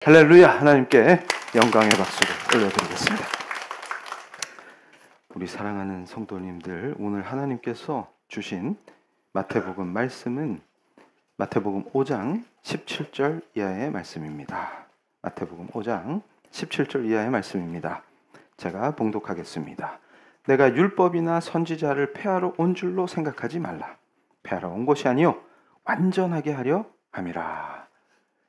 할렐루야. 하나님께 영광의 박수를 올려드리겠습니다. 우리 사랑하는 성도님들, 오늘 하나님께서 주신 마태복음 말씀은 마태복음 5장 17절 이하의 말씀입니다. 마태복음 5장 17절 이하의 말씀입니다. 제가 봉독하겠습니다. 내가 율법이나 선지자를 폐하러 온 줄로 생각하지 말라. 폐하러 온 것이 아니요 완전하게 하려 함이라.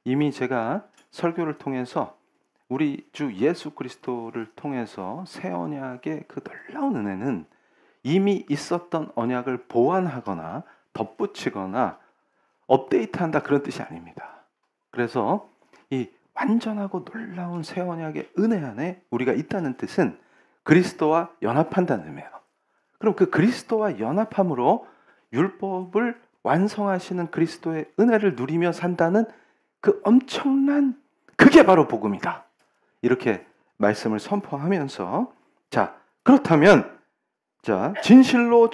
이미 제가 설교를 통해서 우리 주 예수 그리스도를 통해서 새 언약의 그 놀라운 은혜는 이미 있었던 언약을 보완하거나 덧붙이거나 업데이트한다, 그런 뜻이 아닙니다. 그래서 이 완전하고 놀라운 새 언약의 은혜 안에 우리가 있다는 뜻은 그리스도와 연합한다는 의미예요. 그럼 그 그리스도와 연합함으로 율법을 완성하시는 그리스도의 은혜를 누리며 산다는 그 엄청난, 그게 바로 복음이다, 이렇게 말씀을 선포하면서, 자, 그렇다면, 자, 진실로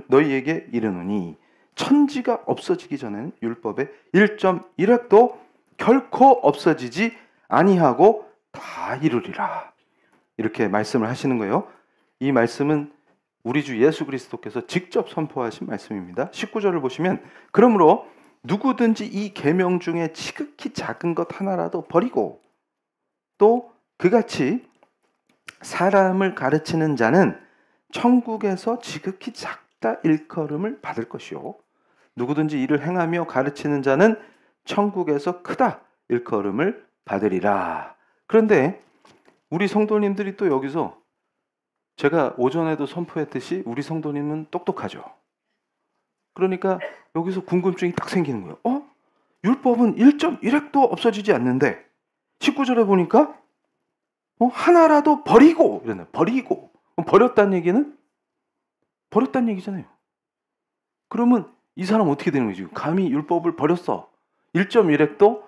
너희에게 이르노니 천지가 없어지기 전에는 율법의 1.1획도 결코 없어지지 아니하고 다 이루리라, 이렇게 말씀을 하시는 거예요. 이 말씀은 우리 주 예수 그리스도께서 직접 선포하신 말씀입니다. 19절을 보시면, 그러므로 누구든지 이 계명 중에 지극히 작은 것 하나라도 버리고 또 그같이 사람을 가르치는 자는 천국에서 지극히 작다 일컬음을 받을 것이요 누구든지 이를 행하며 가르치는 자는 천국에서 크다 일컬음을 받으리라. 그런데 우리 성도님들이 또 여기서, 제가 오전에도 선포했듯이 우리 성도님은 똑똑하죠. 그러니까 여기서 궁금증이 딱 생기는 거예요. 율법은 1.1획도 없어지지 않는데 19절에 보니까 하나라도 버리고 이러네. 버리고. 버렸다는 얘기는 버렸다는 얘기잖아요. 그러면 이 사람 어떻게 되는 거지? 감히 율법을 버렸어. 1.1획도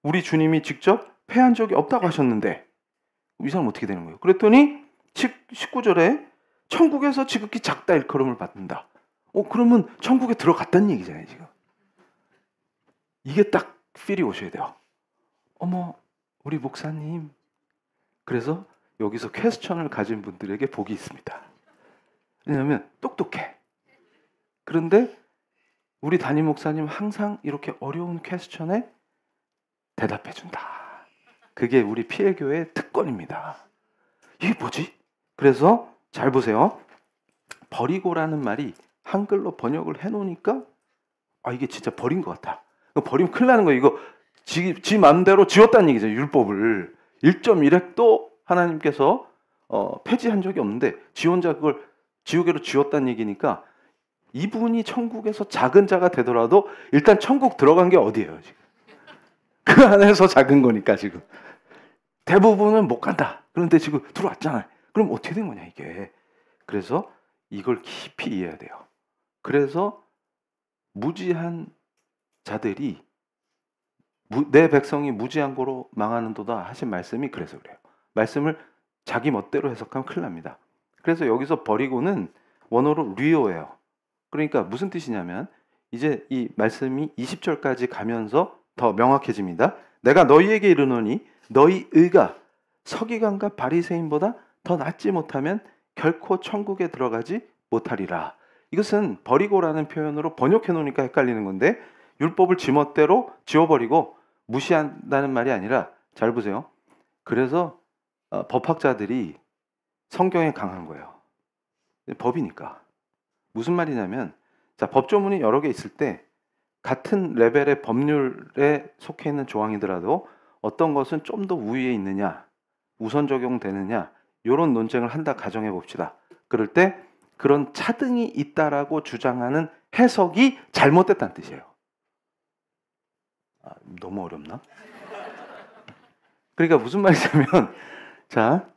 우리 주님이 직접 폐한 적이 없다고 하셨는데 이 사람 어떻게 되는 거예요? 그랬더니 19절에 천국에서 지극히 작다 일컬음을 받는다. 그러면 천국에 들어갔다는 얘기잖아요, 지금. 이게 딱 필이 오셔야 돼요. 어머, 우리 목사님. 그래서 여기서 퀘스천을 가진 분들에게 복이 있습니다. 왜냐하면 똑똑해. 그런데 우리 담임 목사님 항상 이렇게 어려운 퀘스천에 대답해준다. 그게 우리 피해교회의 특권입니다. 이게 뭐지? 그래서 잘 보세요. 버리고라는 말이 한글로 번역을 해놓으니까 이게 진짜 버린 것 같아. 버리면 큰일 나는 거예요. 이거 지 마음대로 지웠다는 얘기죠. 율법을 1.1획도 하나님께서 폐지한 적이 없는데 지 혼자 그걸 지우개로 지웠다는 얘기니까 이분이 천국에서 작은 자가 되더라도 일단 천국 들어간 게 어디예요, 지금? 그 안에서 작은 거니까 지금 대부분은 못 간다. 그런데 지금 들어왔잖아요. 그럼 어떻게 된 거냐, 이게. 그래서 이걸 깊이 이해해야 돼요. 그래서 무지한 자들이 내 백성이 무지한 거로 망하는도다 하신 말씀이 그래서 그래요. 말씀을 자기 멋대로 해석하면 큰일 납니다. 그래서 여기서 버리고는 원어로 류오예요. 그러니까 무슨 뜻이냐면 이제 이 말씀이 20절까지 가면서 더 명확해집니다. 내가 너희에게 이르노니 너희 의가 서기관과 바리새인보다 더 낫지 못하면 결코 천국에 들어가지 못하리라. 이것은 버리고라는 표현으로 번역해 놓으니까 헷갈리는 건데 율법을 지멋대로 지워버리고 무시한다는 말이 아니라, 잘 보세요. 그래서 법학자들이 성경에 강한 거예요. 법이니까. 무슨 말이냐면, 자, 법조문이 여러 개 있을 때 같은 레벨의 법률에 속해 있는 조항이더라도 어떤 것은 좀 더 우위에 있느냐, 우선 적용되느냐, 이런 논쟁을 한다 가정해 봅시다. 그럴 때 그런 차등이 있다라고 주장하는 해석이 잘못됐다는 뜻이에요. 너무 어렵나? 그러니까 무슨 말이냐면, 자,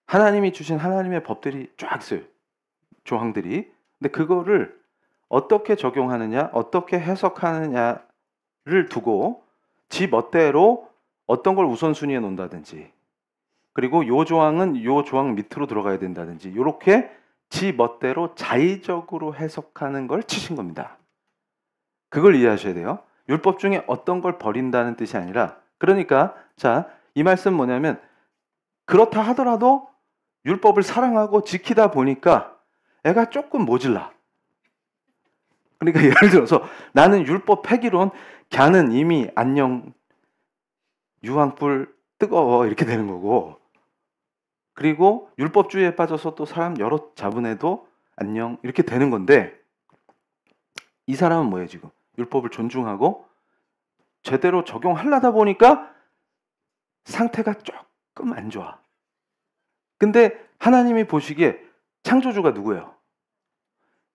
하나님이 주신 하나님의 법들이 쫙 있어요. 조항들이. 근데 그거를 어떻게 적용하느냐, 어떻게 해석하느냐를 두고 지 멋대로 어떤 걸 우선순위에 놓는다든지, 그리고 요 조항은 요 조항 밑으로 들어가야 된다든지, 이렇게 지 멋대로 자의적으로 해석하는 걸 치신 겁니다. 그걸 이해하셔야 돼요. 율법 중에 어떤 걸 버린다는 뜻이 아니라, 그러니까 자, 이 말씀 뭐냐면 그렇다 하더라도 율법을 사랑하고 지키다 보니까 애가 조금 모질라. 그러니까 예를 들어서 나는 율법 폐기론, 걔는 이미 안녕 유황불 뜨거워 이렇게 되는 거고, 그리고 율법주의에 빠져서 또 사람 여럿 잡은 애도 안녕 이렇게 되는 건데, 이 사람은 뭐예요? 지금 율법을 존중하고 제대로 적용하려다 보니까 상태가 조금 안 좋아. 근데 하나님이 보시기에 창조주가 누구예요?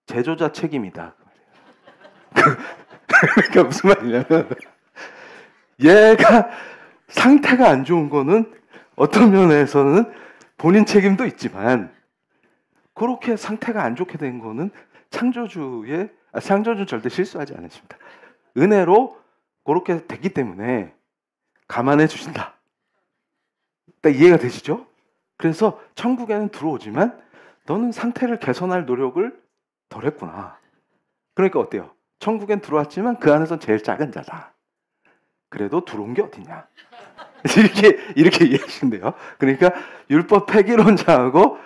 제조자 책임이다. 그러니까 무슨 말이냐면 얘가 상태가 안 좋은 거는 어떤 면에서는 본인 책임도 있지만, 그렇게 상태가 안 좋게 된 거는 창조주는 절대 실수하지 않으십니다. 은혜로 그렇게 됐기 때문에 감안해 주신다. 그러니까 이해가 되시죠? 그래서 천국에는 들어오지만 너는 상태를 개선할 노력을 덜 했구나. 그러니까 어때요? 천국엔 들어왔지만 그 안에서 제일 작은 자다. 그래도 들어온 게 어디냐? 이렇게 이해하시면 돼요. 그러니까 율법 폐기론자하고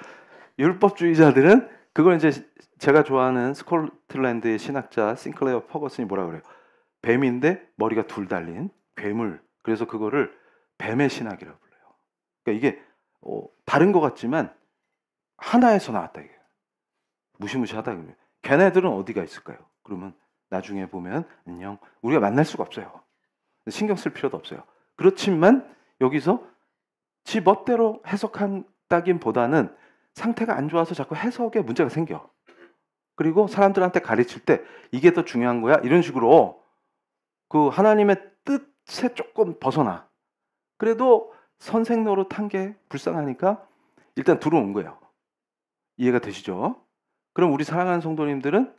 율법주의자들은, 그걸 이제 제가 좋아하는 스코틀랜드의 신학자 싱클레어 퍼거슨이 뭐라 그래요? 뱀인데 머리가 둘 달린 괴물. 그래서 그거를 뱀의 신학이라고 불러요. 그러니까 이게 다른 것 같지만 하나에서 나왔다 이게. 무시무시하다. 걔네들은 어디가 있을까요? 그러면 나중에 보면 안녕, 우리가 만날 수가 없어요. 신경 쓸 필요도 없어요. 그렇지만 여기서 지 멋대로 해석한다기보다는 상태가 안 좋아서 자꾸 해석에 문제가 생겨. 그리고 사람들한테 가르칠 때 이게 더 중요한 거야 이런 식으로 그 하나님의 뜻에 조금 벗어나. 그래도 선생 노릇한 게 불쌍하니까 일단 들어온 거예요. 이해가 되시죠? 그럼 우리 사랑하는 성도님들은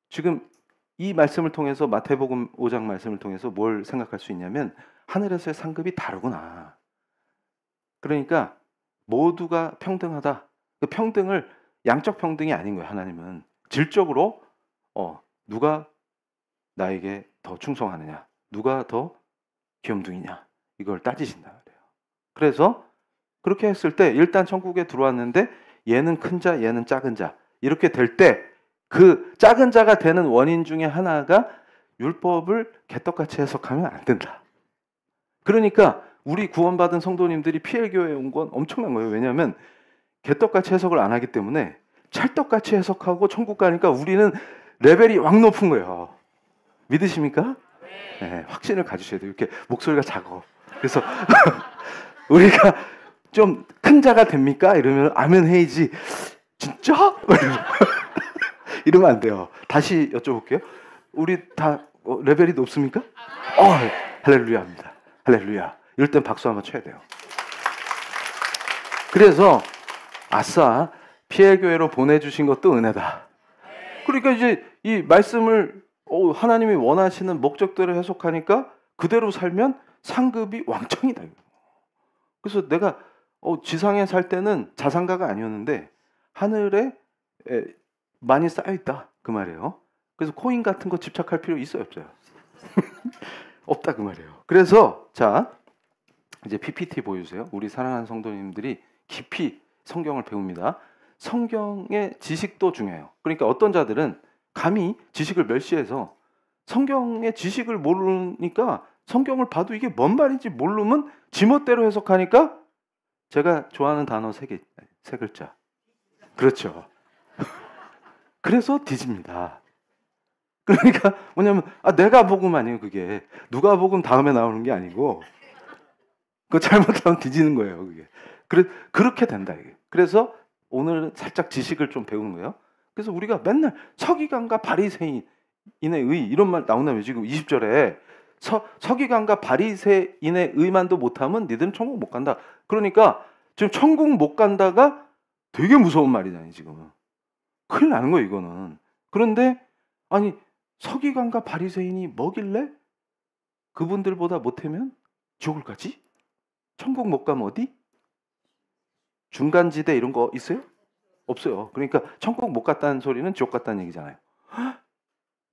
지금 이 말씀을 통해서, 마태복음 5장 말씀을 통해서 뭘 생각할 수 있냐면 하늘에서의 상급이 다르구나. 그러니까 모두가 평등하다. 그 평등을 양적 평등이 아닌 거예요. 하나님은 질적으로 누가 나에게 더 충성하느냐, 누가 더 귀염둥이냐, 이걸 따지신다 그래요. 그래서 그렇게 했을 때 일단 천국에 들어왔는데 얘는 큰 자, 얘는 작은 자 이렇게 될 때 그 작은 자가 되는 원인 중에 하나가 율법을 개떡같이 해석하면 안 된다. 그러니까 우리 구원받은 성도님들이 PL교회에 온 건 엄청난 거예요. 왜냐하면 개떡같이 해석을 안 하기 때문에 찰떡같이 해석하고 천국 가니까 우리는 레벨이 왕 높은 거예요. 믿으십니까? 네, 확신을 가지셔야 돼요. 이렇게 목소리가 작아. 그래서 우리가 좀 큰 자가 됩니까? 이러면 아멘 해야지. 진짜? 이러면 안 돼요. 다시 여쭤볼게요. 우리 다 레벨이 높습니까? 할렐루야입니다. 할렐루야. 이럴 땐 박수 한번 쳐야 돼요. 그래서 아싸, 피해교회로 보내주신 것도 은혜다. 그러니까 이제 이 말씀을 하나님이 원하시는 목적대로 해석하니까 그대로 살면 상급이 왕창이다. 그래서 내가 지상에 살 때는 자산가가 아니었는데 하늘에 많이 쌓여있다 그 말이에요. 그래서 코인 같은 거 집착할 필요 있어요 없어요? 없다 그 말이에요. 그래서 자 이제 PPT 보여주세요. 우리 사랑하는 성도님들이 깊이 성경을 배웁니다. 성경의 지식도 중요해요. 그러니까 어떤 자들은 감히 지식을 멸시해서 성경의 지식을 모르니까 성경을 봐도 이게 뭔 말인지 모르면 지멋대로 해석하니까 제가 좋아하는 단어 세 글자. 그렇죠. 그래서 뒤집니다. 그러니까 뭐냐면 내가 복음 아니에요. 그게 누가 복음 다음에 나오는 게 아니고 그거 잘못하면 뒤지는 거예요. 그게 그렇게 된다 이게. 그래서 오늘은 살짝 지식을 좀 배우는 거예요. 그래서 우리가 맨날 서기관과 바리새인의 의 이런 말 나온다며. 지금 20절에 서기관과 바리새인의 의만도 못하면 니들은 천국 못 간다. 그러니까 지금 천국 못 간다가 되게 무서운 말이잖아요. 지금은 큰일 나는 거예요. 이거는. 그런데 아니 서기관과 바리새인이 뭐길래 그분들보다 못하면 지옥을 가지? 천국 못 가면 어디? 중간지대 이런 거 있어요? 없어요. 그러니까 천국 못 갔다는 소리는 지옥 갔다는 얘기잖아요.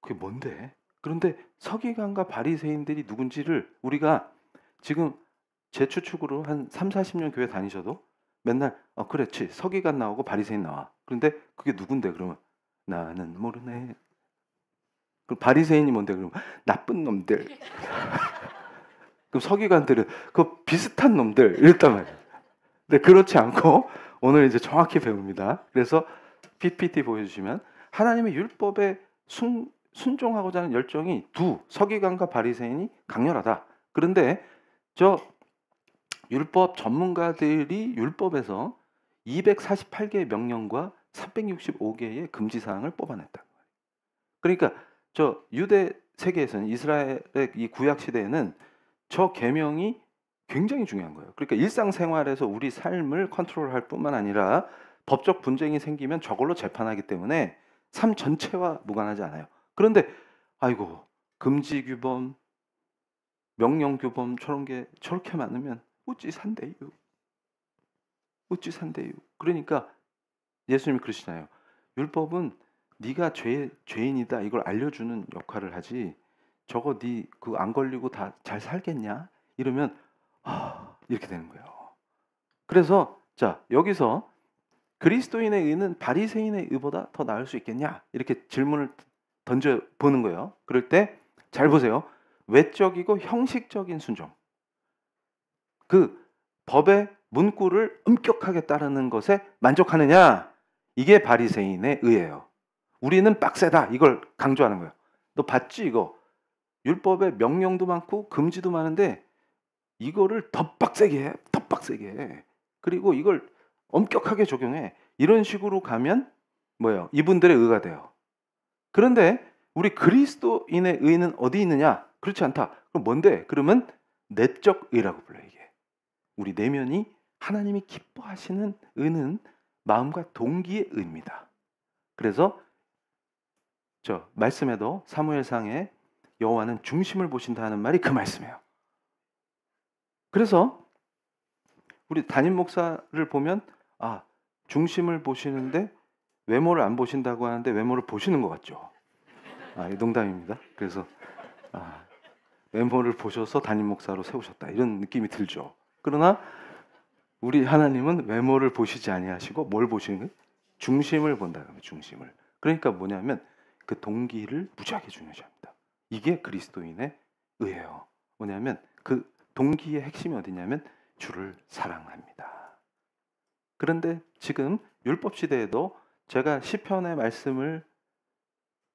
그게 뭔데? 그런데 서기관과 바리새인들이 누군지를 우리가 지금 제 추측으로 한 3, 40년 교회 다니셔도 맨날 그렇지 서기관 나오고 바리새인 나와. 그런데 그게 누군데 그러면 나는 모르네. 그럼 바리새인이 뭔데 그러면 나쁜 놈들. 그럼 서기관들은 그 비슷한 놈들 이랬단 말이에요. 근데 그렇지 않고 오늘 이제 정확히 배웁니다. 그래서 PPT 보여주시면 하나님의 율법에 순종하고자 하는 열정이 서기관과 바리새인이 강렬하다. 그런데 저 율법 전문가들이 율법에서 248개의 명령과 365개의 금지 사항을 뽑아냈다. 그러니까 저 유대 세계에서는 이스라엘의 이 구약 시대에는 저 계명이 굉장히 중요한 거예요. 그러니까 일상생활에서 우리 삶을 컨트롤할 뿐만 아니라 법적 분쟁이 생기면 저걸로 재판하기 때문에 삶 전체와 무관하지 않아요. 그런데 아이고 금지 규범, 명령 규범 저런 게 저렇게 많으면 어찌 산대요. 어찌 산대요. 그러니까 예수님이 그러시잖아요. 율법은 네가 죄인이다 이걸 알려주는 역할을 하지. 저거 네 그 안 걸리고 다 잘 살겠냐? 이러면 이렇게 되는 거예요. 그래서 자 여기서 그리스도인의 의는 바리새인의 의보다 더 나을 수 있겠냐? 이렇게 질문을 던져 보는 거예요. 그럴 때 잘 보세요. 외적이고 형식적인 순종. 그 법의 문구를 엄격하게 따르는 것에 만족하느냐? 이게 바리새인의 의예요. 우리는 빡세다. 이걸 강조하는 거예요. 너 봤지 이거? 율법에 명령도 많고 금지도 많은데 이거를 더 빡세게 해. 더 빡세게 해. 그리고 이걸 엄격하게 적용해. 이런 식으로 가면 뭐예요? 이분들의 의가 돼요. 그런데 우리 그리스도인의 의는 어디 있느냐? 그렇지 않다. 그럼 뭔데? 그러면 내적 의라고 불러요. 이게. 우리 내면이 하나님이 기뻐하시는 의는 마음과 동기의 의입니다. 그래서 저 말씀에도 사무엘상에 여호와는 중심을 보신다 하는 말이 그 말씀이에요. 그래서 우리 담임 목사를 보면 중심을 보시는데 외모를 안 보신다고 하는데 외모를 보시는 것 같죠. 농담입니다. 그래서 외모를 보셔서 담임 목사로 세우셨다 이런 느낌이 들죠. 그러나 우리 하나님은 외모를 보시지 아니하시고 뭘 보시는 거예요? 중심을 본다. 중심을. 그러니까 뭐냐면 그 동기를 무지하게 중요시합니다. 이게 그리스도인의 의예요. 뭐냐면 그 동기의 핵심이 어디냐면 주를 사랑합니다. 그런데 지금 율법 시대에도 제가 시편의 말씀을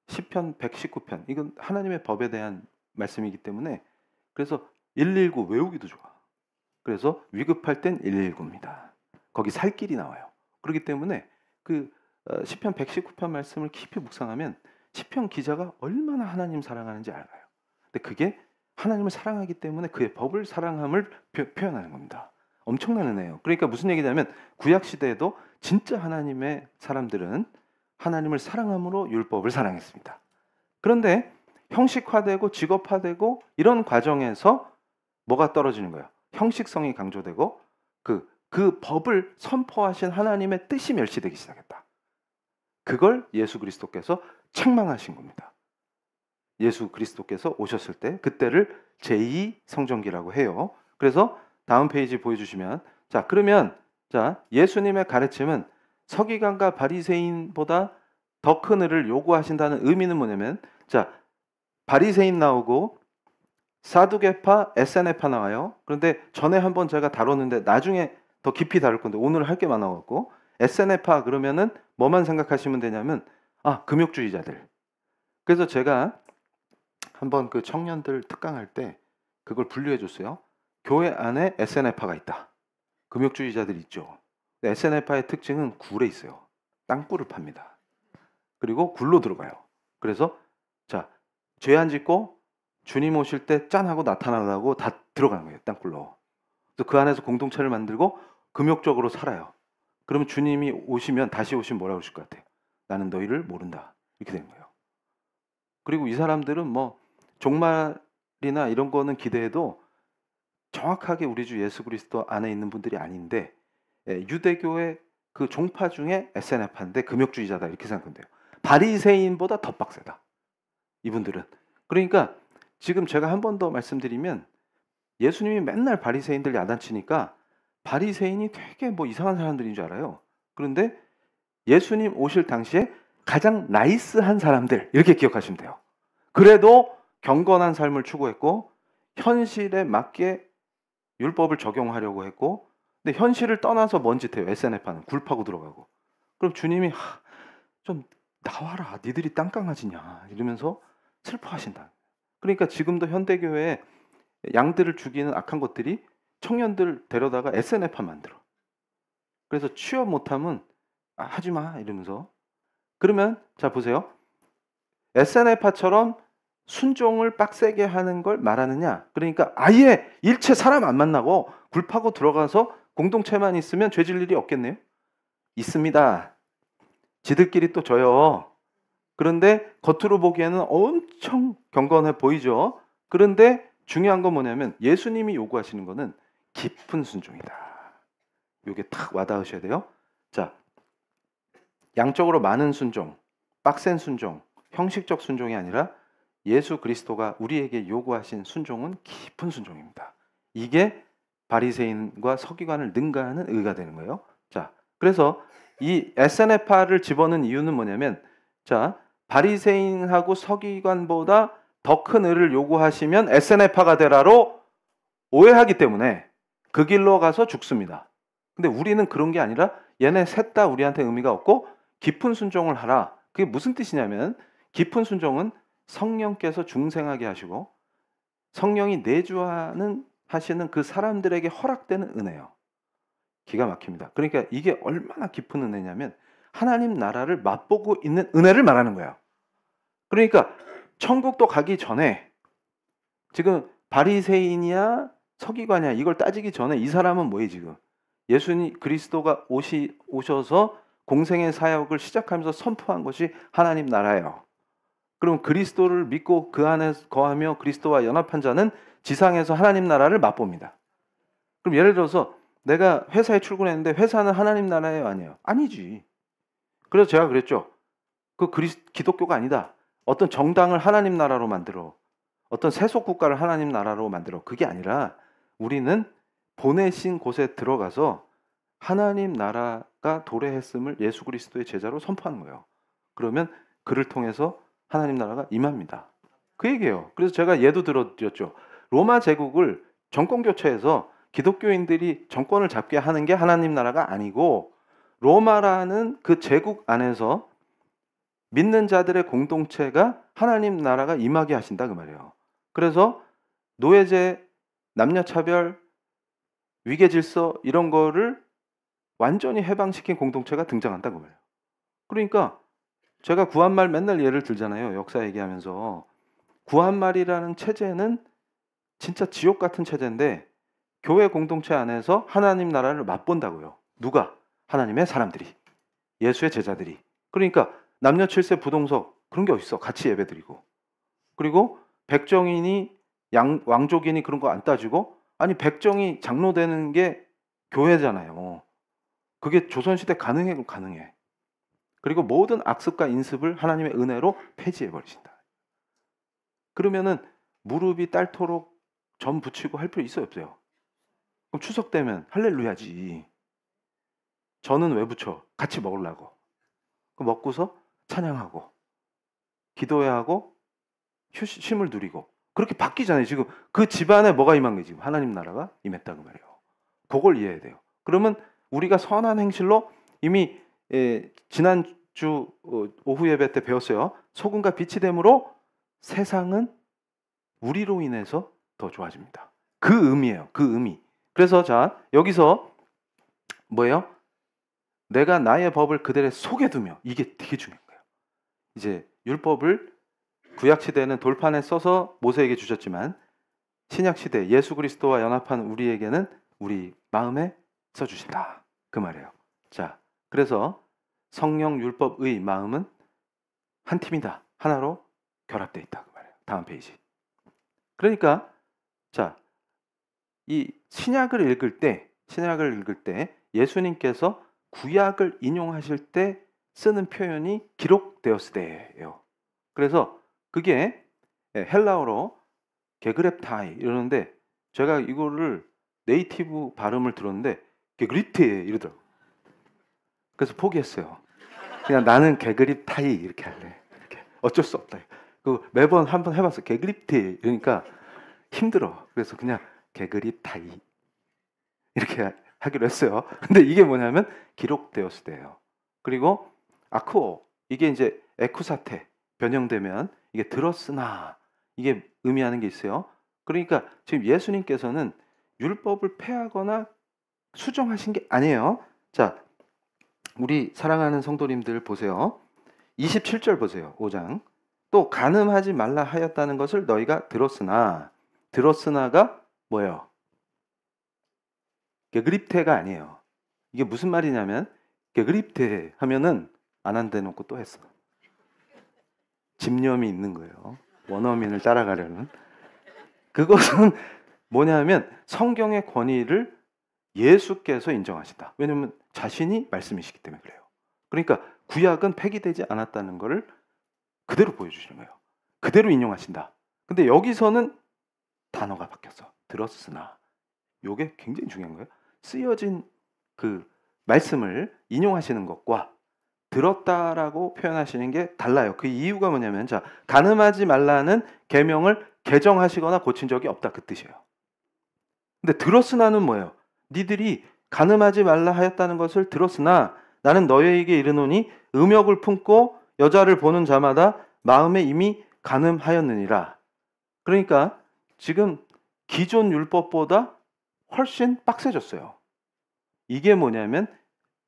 시편 119편 이건 하나님의 법에 대한 말씀이기 때문에 그래서 119 외우기도 좋아. 그래서 위급할 땐 119입니다. 거기 살 길이 나와요. 그렇기 때문에 그 시편 119편 말씀을 깊이 묵상하면 시편 기자가 얼마나 하나님 사랑하는지 알아요. 근데 그게 하나님을 사랑하기 때문에 그의 법을 사랑함을 표현하는 겁니다. 엄청난 은혜예요. 그러니까 무슨 얘기냐면 구약 시대에도 진짜 하나님의 사람들은 하나님을 사랑함으로 율법을 사랑했습니다. 그런데 형식화되고 직업화되고 이런 과정에서 뭐가 떨어지는 거예요? 형식성이 강조되고 그 법을 선포하신 하나님의 뜻이 멸시되기 시작했다. 그걸 예수 그리스도께서 책망하신 겁니다. 예수 그리스도께서 오셨을 때 그때를 제2성전기라고 해요. 그래서 다음 페이지 보여주시면 그러면 예수님의 가르침은 서기관과 바리새인보다 더 큰 의를 요구하신다는 의미는 뭐냐면 바리새인 나오고 사두개파, 에세네파 나와요. 그런데 전에 한번 제가 다뤘는데 나중에 더 깊이 다룰 건데 오늘 할 게 많아갖고 에세네파 그러면은 뭐만 생각하시면 되냐면 금욕주의자들. 그래서 제가 한번 그 청년들 특강할 때 그걸 분류해 줬어요. 교회 안에 에세네파가 있다. 금욕주의자들이 있죠. 에세네파의 특징은 굴에 있어요. 땅굴을 팝니다. 그리고 굴로 들어가요. 그래서 죄 안 짓고 주님 오실 때 짠하고 나타나려고 다 들어가는 거예요. 땅굴로. 그래서 그 안에서 공동체를 만들고 금욕적으로 살아요. 그러면 주님이 오시면 다시 오시면 뭐라고 그러실 것 같아요? 나는 너희를 모른다. 이렇게 되는 거예요. 그리고 이 사람들은 뭐 종말이나 이런 거는 기대해도 정확하게 우리 주 예수 그리스도 안에 있는 분들이 아닌데 유대교의 그 종파 중에 에세네파인데 금욕주의자다 이렇게 생각하면 돼요. 바리새인보다 더 빡세다. 이분들은. 그러니까 지금 제가 한 번 더 말씀드리면 예수님이 맨날 바리새인들 야단치니까 바리새인이 되게 뭐 이상한 사람들인 줄 알아요. 그런데 예수님 오실 당시에 가장 나이스한 사람들 이렇게 기억하시면 돼요. 그래도 경건한 삶을 추구했고 현실에 맞게 율법을 적용하려고 했고, 근데 현실을 떠나서 뭔 짓 해요? SNF하는 굴 파고 들어가고. 그럼 주님이 좀 나와라, 니들이 땅강아지냐 이러면서 슬퍼하신다. 그러니까 지금도 현대교회에 양들을 죽이는 악한 것들이 청년들 데려다가 SNF파 만들어. 그래서 취업 못하면 하지마 이러면서. 그러면 자 보세요. SNF파처럼 순종을 빡세게 하는 걸 말하느냐? 그러니까 아예 일체 사람 안 만나고 굴 파고 들어가서 공동체만 있으면 죄질 일이 없겠네요? 있습니다. 지들끼리 또 져요. 그런데 겉으로 보기에는 엄청 경건해 보이죠. 그런데 중요한 건 뭐냐면 예수님이 요구하시는 거는 깊은 순종이다. 이게 탁 와닿으셔야 돼요. 자, 양적으로 많은 순종, 빡센 순종, 형식적 순종이 아니라 예수 그리스도가 우리에게 요구하신 순종은 깊은 순종입니다. 이게 바리새인과 서기관을 능가하는 의가 되는 거예요. 자, 그래서 이 SNF파를 집어넣은 이유는 뭐냐면, 자, 바리새인하고 서기관보다 더 큰 의를 요구하시면 SNF파가 되라로 오해하기 때문에 그 길로 가서 죽습니다. 근데 우리는 그런 게 아니라 얘네 셋 다 우리한테 의미가 없고 깊은 순종을 하라. 그게 무슨 뜻이냐면 깊은 순종은 성령께서 중생하게 하시고 성령이 내주하는 하시는 그 사람들에게 허락되는 은혜예요. 기가 막힙니다. 그러니까 이게 얼마나 깊은 은혜냐면 하나님 나라를 맛보고 있는 은혜를 말하는 거예요. 그러니까 천국도 가기 전에 지금 바리새인이야 서기관이야 이걸 따지기 전에 이 사람은 뭐예요 지금? 예수님 그리스도가 오셔서 공생의 사역을 시작하면서 선포한 것이 하나님 나라예요. 그럼 그리스도를 믿고 그 안에 거하며 그리스도와 연합한 자는 지상에서 하나님 나라를 맛봅니다. 그럼 예를 들어서 내가 회사에 출근했는데 회사는 하나님 나라예요? 아니에요? 아니지. 그래서 제가 그랬죠. 그 기독교가 아니다. 어떤 정당을 하나님 나라로 만들어. 어떤 세속 국가를 하나님 나라로 만들어. 그게 아니라 우리는 보내신 곳에 들어가서 하나님 나라가 도래했음을 예수 그리스도의 제자로 선포하는 거예요. 그러면 그를 통해서 하나님 나라가 임합니다. 그 얘기예요. 그래서 제가 예도 들어드렸죠. 로마 제국을 정권 교체해서 기독교인들이 정권을 잡게 하는 게 하나님 나라가 아니고 로마라는 그 제국 안에서 믿는 자들의 공동체가 하나님 나라가 임하게 하신다 그 말이에요. 그래서 노예제, 남녀차별, 위계질서 이런 거를 완전히 해방시킨 공동체가 등장한다 그 말이에요. 그러니까 제가 구한말 맨날 예를 들잖아요. 역사 얘기하면서. 구한말이라는 체제는 진짜 지옥 같은 체제인데 교회 공동체 안에서 하나님 나라를 맛본다고요. 누가? 하나님의 사람들이. 예수의 제자들이. 그러니까 남녀 7세 부동석 그런 게 어딨어. 같이 예배드리고. 그리고 백정인이 왕족인이 그런 거 안 따지고 아니 백정이 장로 되는 게 교회잖아요. 그게 조선시대 가능해. 그리고 모든 악습과 인습을 하나님의 은혜로 폐지해 버리신다. 그러면은 무릎이 딸토록 점 붙이고 할 필요 있어요 없어요? 그럼 추석 되면 할렐루야지. 저는 왜 붙여? 같이 먹으려고. 먹고서 찬양하고 기도해야 하고 쉼을 누리고 그렇게 바뀌잖아요. 지금 그 집안에 뭐가 임한 거예요? 지금 하나님 나라가 임했다고 말이에요. 그걸 이해해야 돼요. 그러면 우리가 선한 행실로 이미 지난주 오후 예배 때 배웠어요. 소금과 빛이 됨으로 세상은 우리로 인해서 더 좋아집니다. 그 의미예요. 그 의미. 그래서 자 여기서 뭐예요? 내가 나의 법을 그들의 속에 두며 이게 되게 중요한 거예요. 이제 율법을 구약시대는 돌판에 써서 모세에게 주셨지만 신약시대 예수 그리스도와 연합한 우리에게는 우리 마음에 써주신다. 그 말이에요. 자, 그래서 성령 율법의 마음은 한 팀이다. 하나로 결합되어 있다. 그 말이에요. 다음 페이지. 그러니까 자, 이 신약을 읽을 때 예수님께서 구약을 인용하실 때 쓰는 표현이 기록되었을 때예요. 그래서 그게 헬라어로 게그렙타이 이러는데 제가 이거를 네이티브 발음을 들었는데 게그립테 이러더라고요. 그래서 포기했어요. 그냥 나는 게그립타이 이렇게 할래. 이렇게. 어쩔 수 없다. 그 매번 한번 해봤어. 게그립테 이러니까 힘들어. 그래서 그냥 게그립타이 이렇게 하기로 했어요. 근데 이게 뭐냐면 기록되었을 때예요. 그리고 아쿠오 이게 이제 에쿠사테 변형되면 이게 들었으나 이게 의미하는 게 있어요. 그러니까 지금 예수님께서는 율법을 폐하거나 수정하신 게 아니에요. 자, 우리 사랑하는 성도님들 보세요. 27절 보세요. 5장. 또 간음하지 말라 하였다는 것을 너희가 들었으나가 뭐예요? 게그립테가 아니에요. 이게 무슨 말이냐면 게그립테 하면은 안 한대 놓고 또 했어. 집념이 있는 거예요. 원어민을 따라가려는. 그것은 뭐냐면 성경의 권위를 예수께서 인정하신다. 왜냐하면 자신이 말씀이시기 때문에 그래요. 그러니까 구약은 폐기되지 않았다는 것을 그대로 보여주시는 거예요. 그대로 인용하신다. 근데 여기서는 단어가 바뀌었어. 들었으나. 이게 굉장히 중요한 거예요. 쓰여진 그 말씀을 인용하시는 것과 들었다라고 표현하시는 게 달라요. 그 이유가 뭐냐면 자, 간음하지 말라는 계명을 개정하시거나 고친 적이 없다 그 뜻이에요. 근데 들었으나는 뭐예요? 니들이 간음하지 말라 하였다는 것을 들었으나 나는 너희에게 이르노니 음욕을 품고 여자를 보는 자마다 마음에 이미 간음하였느니라. 그러니까 지금 기존 율법보다 훨씬 빡세졌어요. 이게 뭐냐면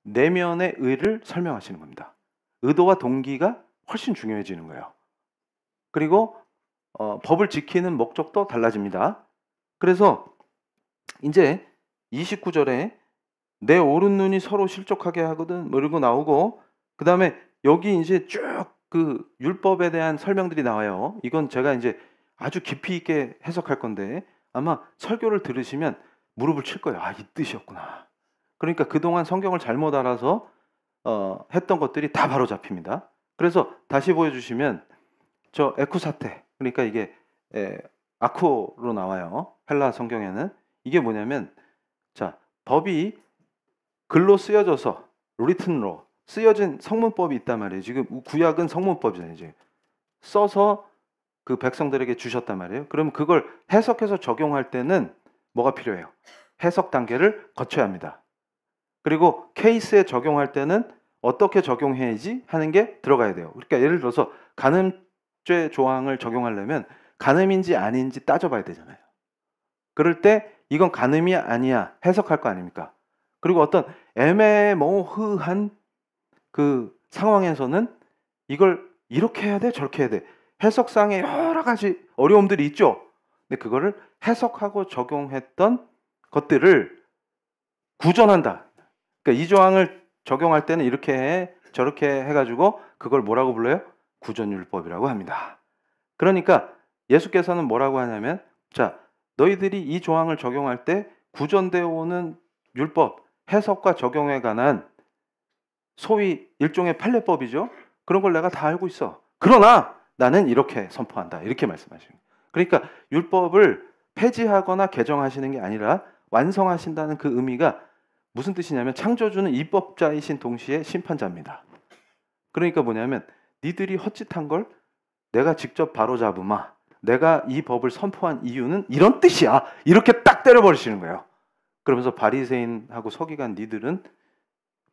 내면의 의를 설명하시는 겁니다. 의도와 동기가 훨씬 중요해지는 거예요. 그리고 법을 지키는 목적도 달라집니다. 그래서 이제 29절에 내 오른 눈이 서로 실족하게 하거든 뭐 이러고 나오고 그 다음에 여기 이제 쭉 그 율법에 대한 설명들이 나와요. 이건 제가 이제 아주 깊이 있게 해석할 건데 아마 설교를 들으시면 무릎을 칠 거예요. 아, 이 뜻이었구나. 그러니까 그동안 성경을 잘못 알아서 했던 것들이 다 바로 잡힙니다. 그래서 다시 보여주시면 저 에쿠사테 그러니까 이게 아쿠로 나와요. 헬라 성경에는 이게 뭐냐면 자 법이 글로 쓰여져서 리튼로 쓰여진 성문법이 있단 말이에요. 지금 구약은 성문법이잖아요. 이제 써서 그 백성들에게 주셨단 말이에요. 그럼 그걸 해석해서 적용할 때는 뭐가 필요해요? 해석 단계를 거쳐야 합니다. 그리고 케이스에 적용할 때는 어떻게 적용해야지 하는 게 들어가야 돼요. 그러니까 예를 들어서 간음죄 조항을 적용하려면 간음인지 아닌지 따져봐야 되잖아요. 그럴 때 이건 간음이 아니야 해석할 거 아닙니까? 그리고 어떤 애매모호한 그 상황에서는 이걸 이렇게 해야 돼 저렇게 해야 돼 해석상의 여러 가지 어려움들이 있죠. 근데 그거를 해석하고 적용했던 것들을 구전한다. 그러니까 이 조항을 적용할 때는 이렇게 해 저렇게 해가지고 그걸 뭐라고 불러요? 구전율법이라고 합니다. 그러니까 예수께서는 뭐라고 하냐면 자 너희들이 이 조항을 적용할 때 구전되어 오는 율법 해석과 적용에 관한 소위 일종의 판례법이죠. 그런 걸 내가 다 알고 있어. 그러나 나는 이렇게 선포한다. 이렇게 말씀하시는 거예요. 그러니까 율법을 폐지하거나 개정하시는 게 아니라 완성하신다는 그 의미가 무슨 뜻이냐면 창조주는 입법자이신 동시에 심판자입니다. 그러니까 뭐냐면 니들이 헛짓한 걸 내가 직접 바로잡으마. 내가 이 법을 선포한 이유는 이런 뜻이야. 이렇게 딱 때려버리시는 거예요. 그러면서 바리새인하고 서기관 니들은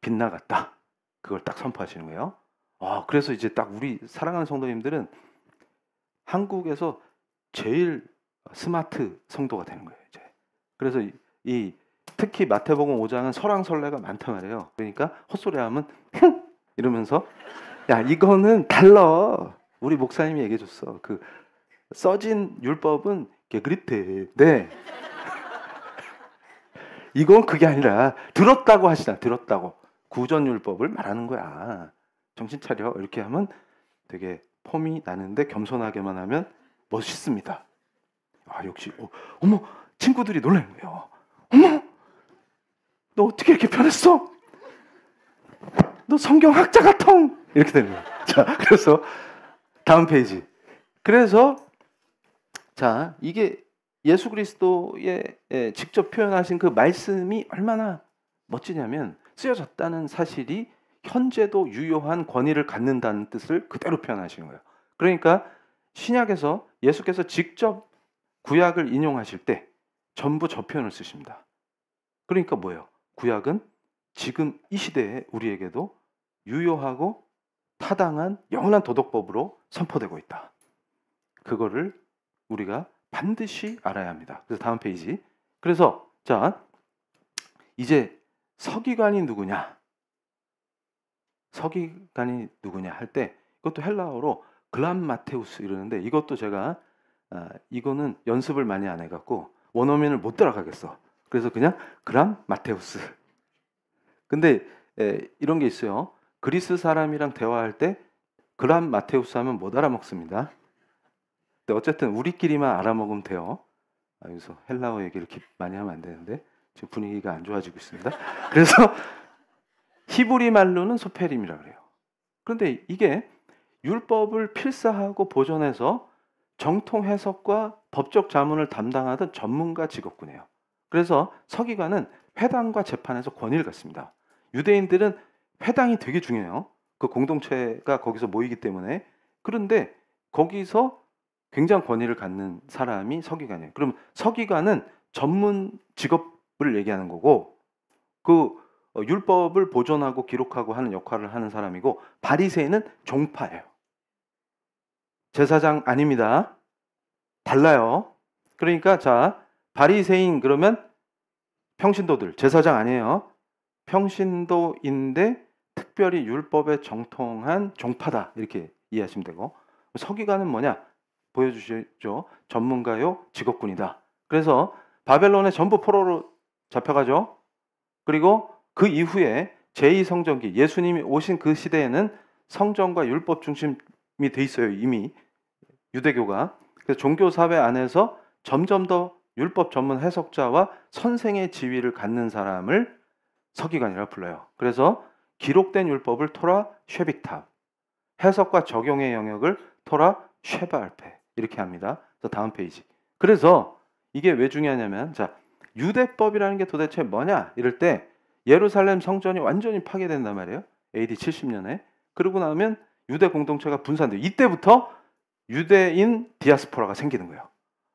빗나갔다. 그걸 딱 선포하시는 거예요. 그래서 이제 딱 우리 사랑하는 성도님들은 한국에서 제일 스마트 성도가 되는 거예요. 이제. 그래서 특히 마태복음 5장은 설왕설래가 많단 말이에요. 그러니까 헛소리하면 이러면서 야 이거는 달라. 우리 목사님이 얘기해줬어. 그 써진 율법은 게그립테. 네. 이건 그게 아니라 들었다고 하시나 들었다고. 구전율법을 말하는 거야. 정신 차려. 이렇게 하면 되게 폼이 나는데 겸손하게만 하면 멋있습니다. 역시 어머 친구들이 놀라는 거예요. 어머 너 어떻게 이렇게 변했어? 너 성경학자 같아. 이렇게 되는 거예요. 자 그래서 다음 페이지. 그래서 자, 이게 예수 그리스도의 직접 표현하신 그 말씀이 얼마나 멋지냐면 쓰여졌다는 사실이 현재도 유효한 권위를 갖는다는 뜻을 그대로 표현하시는 거예요. 그러니까 신약에서 예수께서 직접 구약을 인용하실 때 전부 저 표현을 쓰십니다. 그러니까 뭐예요? 구약은 지금 이 시대에 우리에게도 유효하고 타당한 영원한 도덕법으로 선포되고 있다. 그거를 우리가 반드시 알아야 합니다. 그래서 다음 페이지. 그래서 자, 이제 서기관이 누구냐? 서기관이 누구냐 할 때 이것도 헬라어로 글람마테우스 이러는데 이것도 제가 이거는 연습을 많이 안 해갖고 원어민을 못 따라가겠어. 그래서 그냥 글람마테우스. 근데 이런 게 있어요. 그리스 사람이랑 대화할 때 글람마테우스 하면 못 알아먹습니다. 근데 어쨌든 우리끼리만 알아먹으면 돼요. 여기서 헬라어 얘기를 많이 하면 안 되는데 지금 분위기가 안 좋아지고 있습니다. 그래서 히브리 말로는 소페림이라고 그래요. 그런데 이게 율법을 필사하고 보존해서 정통 해석과 법적 자문을 담당하던 전문가 직업군이에요. 그래서 서기관은 회당과 재판에서 권위를 갖습니다. 유대인들은 회당이 되게 중요해요. 그 공동체가 거기서 모이기 때문에. 그런데 거기서 굉장히 권위를 갖는 사람이 서기관이에요. 그럼 서기관은 전문 직업을 얘기하는 거고 그 율법을 보존하고 기록하고 하는 역할을 하는 사람이고 바리새인은 종파예요. 제사장 아닙니다. 달라요. 그러니까 자, 바리새인 그러면 평신도들, 제사장 아니에요. 평신도인데 특별히 율법에 정통한 종파다 이렇게 이해하시면 되고 서기관은 뭐냐? 보여주시죠. 전문가요, 직업군이다. 그래서 바벨론에 전부 포로로 잡혀가죠. 그리고 그 이후에 제2성전기, 예수님이 오신 그 시대에는 성전과 율법 중심이 돼 있어요. 이미 유대교가. 그래서 종교사회 안에서 점점 더 율법 전문 해석자와 선생의 지위를 갖는 사람을 서기관이라 불러요. 그래서 기록된 율법을 토라 쉐빅탑, 해석과 적용의 영역을 토라 쉐바알페 이렇게 합니다. 그래서 다음 페이지. 그래서 이게 왜 중요하냐면 자, 유대법이라는 게 도대체 뭐냐 이럴 때 예루살렘 성전이 완전히 파괴된단 말이에요. AD 70년에. 그러고 나면 유대 공동체가 분산돼요. 이때부터 유대인 디아스포라가 생기는 거예요.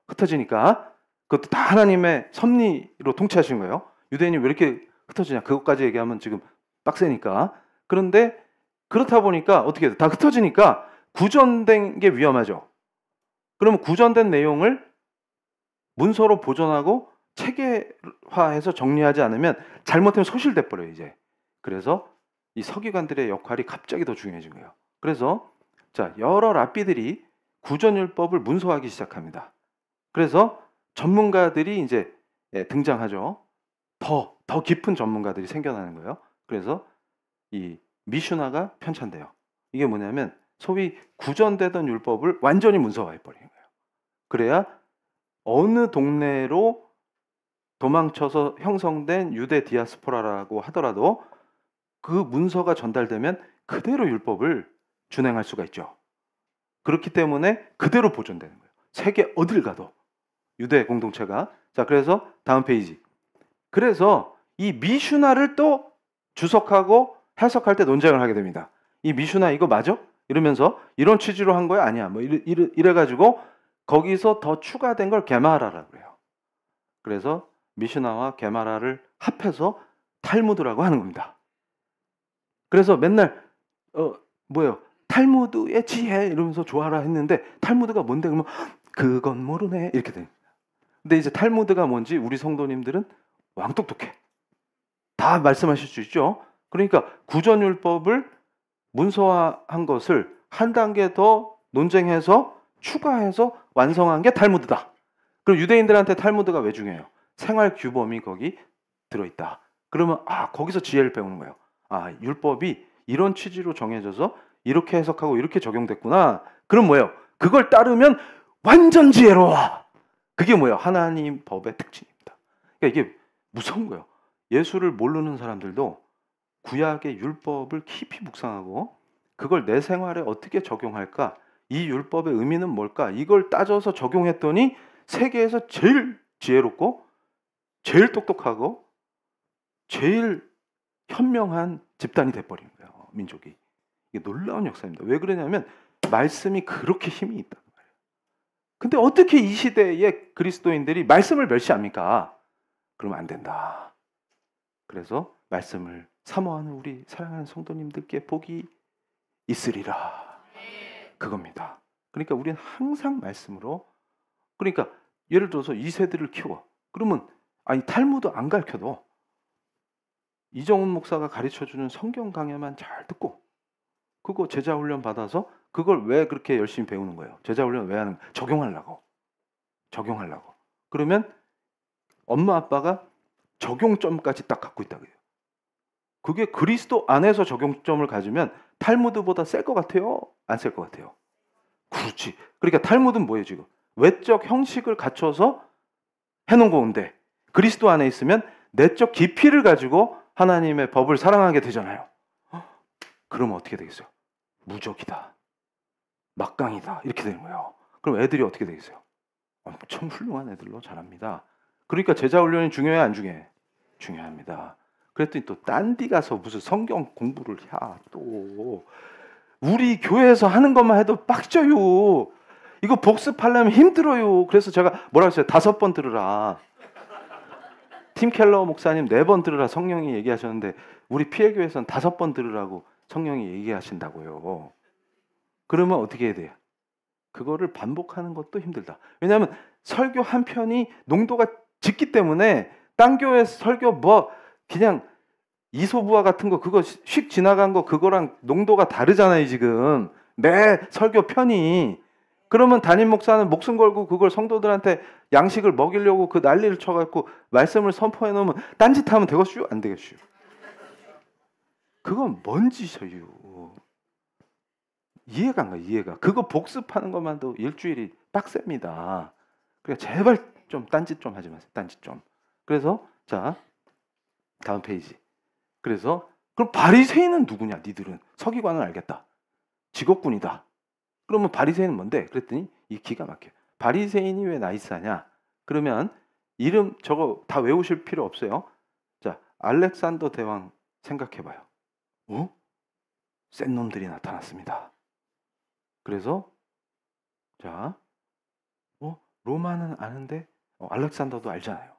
흩어지니까 그것도 다 하나님의 섭리로 통치하신 거예요. 유대인이 왜 이렇게 흩어지냐 그것까지 얘기하면 지금 빡세니까. 그런데 그렇다 보니까 어떻게 다 흩어지니까 구전된 게 위험하죠. 그러면 구전된 내용을 문서로 보존하고 체계화해서 정리하지 않으면 잘못하면 소실돼 버려요 이제. 그래서 이 서기관들의 역할이 갑자기 더 중요해진 거예요. 그래서 자, 여러 랍비들이 구전율법을 문서화하기 시작합니다. 그래서 전문가들이 이제 등장하죠. 더 깊은 전문가들이 생겨나는 거예요. 그래서 이 미슈나가 편찬돼요. 이게 뭐냐면 소위 구전되던 율법을 완전히 문서화해 버리는 거예요. 그래야 어느 동네로 도망쳐서 형성된 유대 디아스포라라고 하더라도 그 문서가 전달되면 그대로 율법을 준행할 수가 있죠. 그렇기 때문에 그대로 보존되는 거예요. 세계 어딜 가도 유대 공동체가. 자, 그래서 다음 페이지. 그래서 이 미슈나를 또 주석하고 해석할 때 논쟁을 하게 됩니다. 이 미슈나 이거 맞아? 이러면서 이런 취지로 한 거야? 아니야. 뭐 이래가지고 거기서 더 추가된 걸 게마라라고 그래요. 그래서 미슈나와 게마라를 합해서 탈무드라고 하는 겁니다. 그래서 맨날 뭐예요? 탈무드의 지혜 이러면서 좋아라 했는데 탈무드가 뭔데? 그러면 그건 모르네 이렇게 돼요. 근데 이제 탈무드가 뭔지 우리 성도님들은 왕똑똑해. 다 말씀하실 수 있죠. 그러니까 구전율법을 문서화한 것을 한 단계 더 논쟁해서 추가해서 완성한 게 탈무드다. 그럼 유대인들한테 탈무드가 왜 중요해요? 생활 규범이 거기 들어있다. 그러면 거기서 지혜를 배우는 거예요. 율법이 이런 취지로 정해져서 이렇게 해석하고 이렇게 적용됐구나. 그럼 뭐예요? 그걸 따르면 완전 지혜로워. 그게 뭐예요? 하나님 법의 특징입니다. 그러니까 이게 무서운 거예요. 예수를 모르는 사람들도 구약의 율법을 깊이 묵상하고 그걸 내 생활에 어떻게 적용할까? 이 율법의 의미는 뭘까? 이걸 따져서 적용했더니 세계에서 제일 지혜롭고 제일 똑똑하고 제일 현명한 집단이 돼버린 거예요. 민족이. 이게 놀라운 역사입니다. 왜 그러냐면 말씀이 그렇게 힘이 있다는 거예요. 근데 어떻게 이 시대에 그리스도인들이 말씀을 멸시합니까? 그러면 안 된다. 그래서 말씀을 사모하는 우리 사랑하는 성도님들께 복이 있으리라. 그겁니다. 그러니까 우리는 항상 말씀으로, 그러니까 예를 들어서 2세들을 키워. 그러면 아니 탈무드 안 가르쳐도 이정훈 목사가 가르쳐주는 성경 강해만 잘 듣고 그거 제자 훈련 받아서 그걸 왜 그렇게 열심히 배우는 거예요? 제자 훈련 왜 하는 거예요? 적용하려고. 그러면 엄마 아빠가 적용점까지 딱 갖고 있다고 해요. 그게 그리스도 안에서 적용점을 가지면 탈무드보다 셀 것 같아요? 안 셀 것 같아요? 그렇지. 그러니까 탈무드는 뭐예요 지금? 외적 형식을 갖춰서 해놓은 건데 그리스도 안에 있으면 내적 깊이를 가지고 하나님의 법을 사랑하게 되잖아요. 그러면 어떻게 되겠어요? 무적이다. 막강이다. 이렇게 되는 거예요. 그럼 애들이 어떻게 되겠어요? 엄청 훌륭한 애들로 자랍니다. 그러니까 제자 훈련이 중요해 안 중요해? 중요합니다. 그랬더니 또 딴 데 가서 무슨 성경 공부를 또 우리 교회에서 하는 것만 해도 빡져요. 이거 복습하려면 힘들어요. 그래서 제가 뭐라 했어요? 5번 들으라. 팀 켈러 목사님 4번 들으라 성령이 얘기하셨는데 우리 피해교회에서는 5번 들으라고 성령이 얘기하신다고요. 그러면 어떻게 해야 돼요? 그거를 반복하는 것도 힘들다. 왜냐하면 설교 한 편이 농도가 짙기 때문에 딴 교회 설교 뭐 그냥 이소부화 같은 거 그거 휙 지나간 거 그거랑 농도가 다르잖아요 지금. 매 설교 편이. 그러면 담임 목사는 목숨 걸고 그걸 성도들한테 양식을 먹이려고 그 난리를 쳐갖고 말씀을 선포해 놓으면 딴짓하면 되겠슈? 안 되겠슈? 그건 뭔 짓이에요? 이해가 안 가, 이해가. 그거 복습하는 것만도 일주일이 빡셉니다. 그러니까 제발 좀 딴짓 좀 하지 마세요. 딴짓 좀. 그래서 자 다음 페이지. 그래서 그럼 바리새인은 누구냐? 니들은 서기관은 알겠다. 직업군이다. 그러면 바리새인은 뭔데? 그랬더니 이 기가 막혀요. 바리새인이 왜 나이스하냐? 그러면 이름 저거 다 외우실 필요 없어요. 자 알렉산더 대왕 생각해봐요. 센 놈들이 나타났습니다. 그래서 자 로마는 아는데 알렉산더도 알잖아요.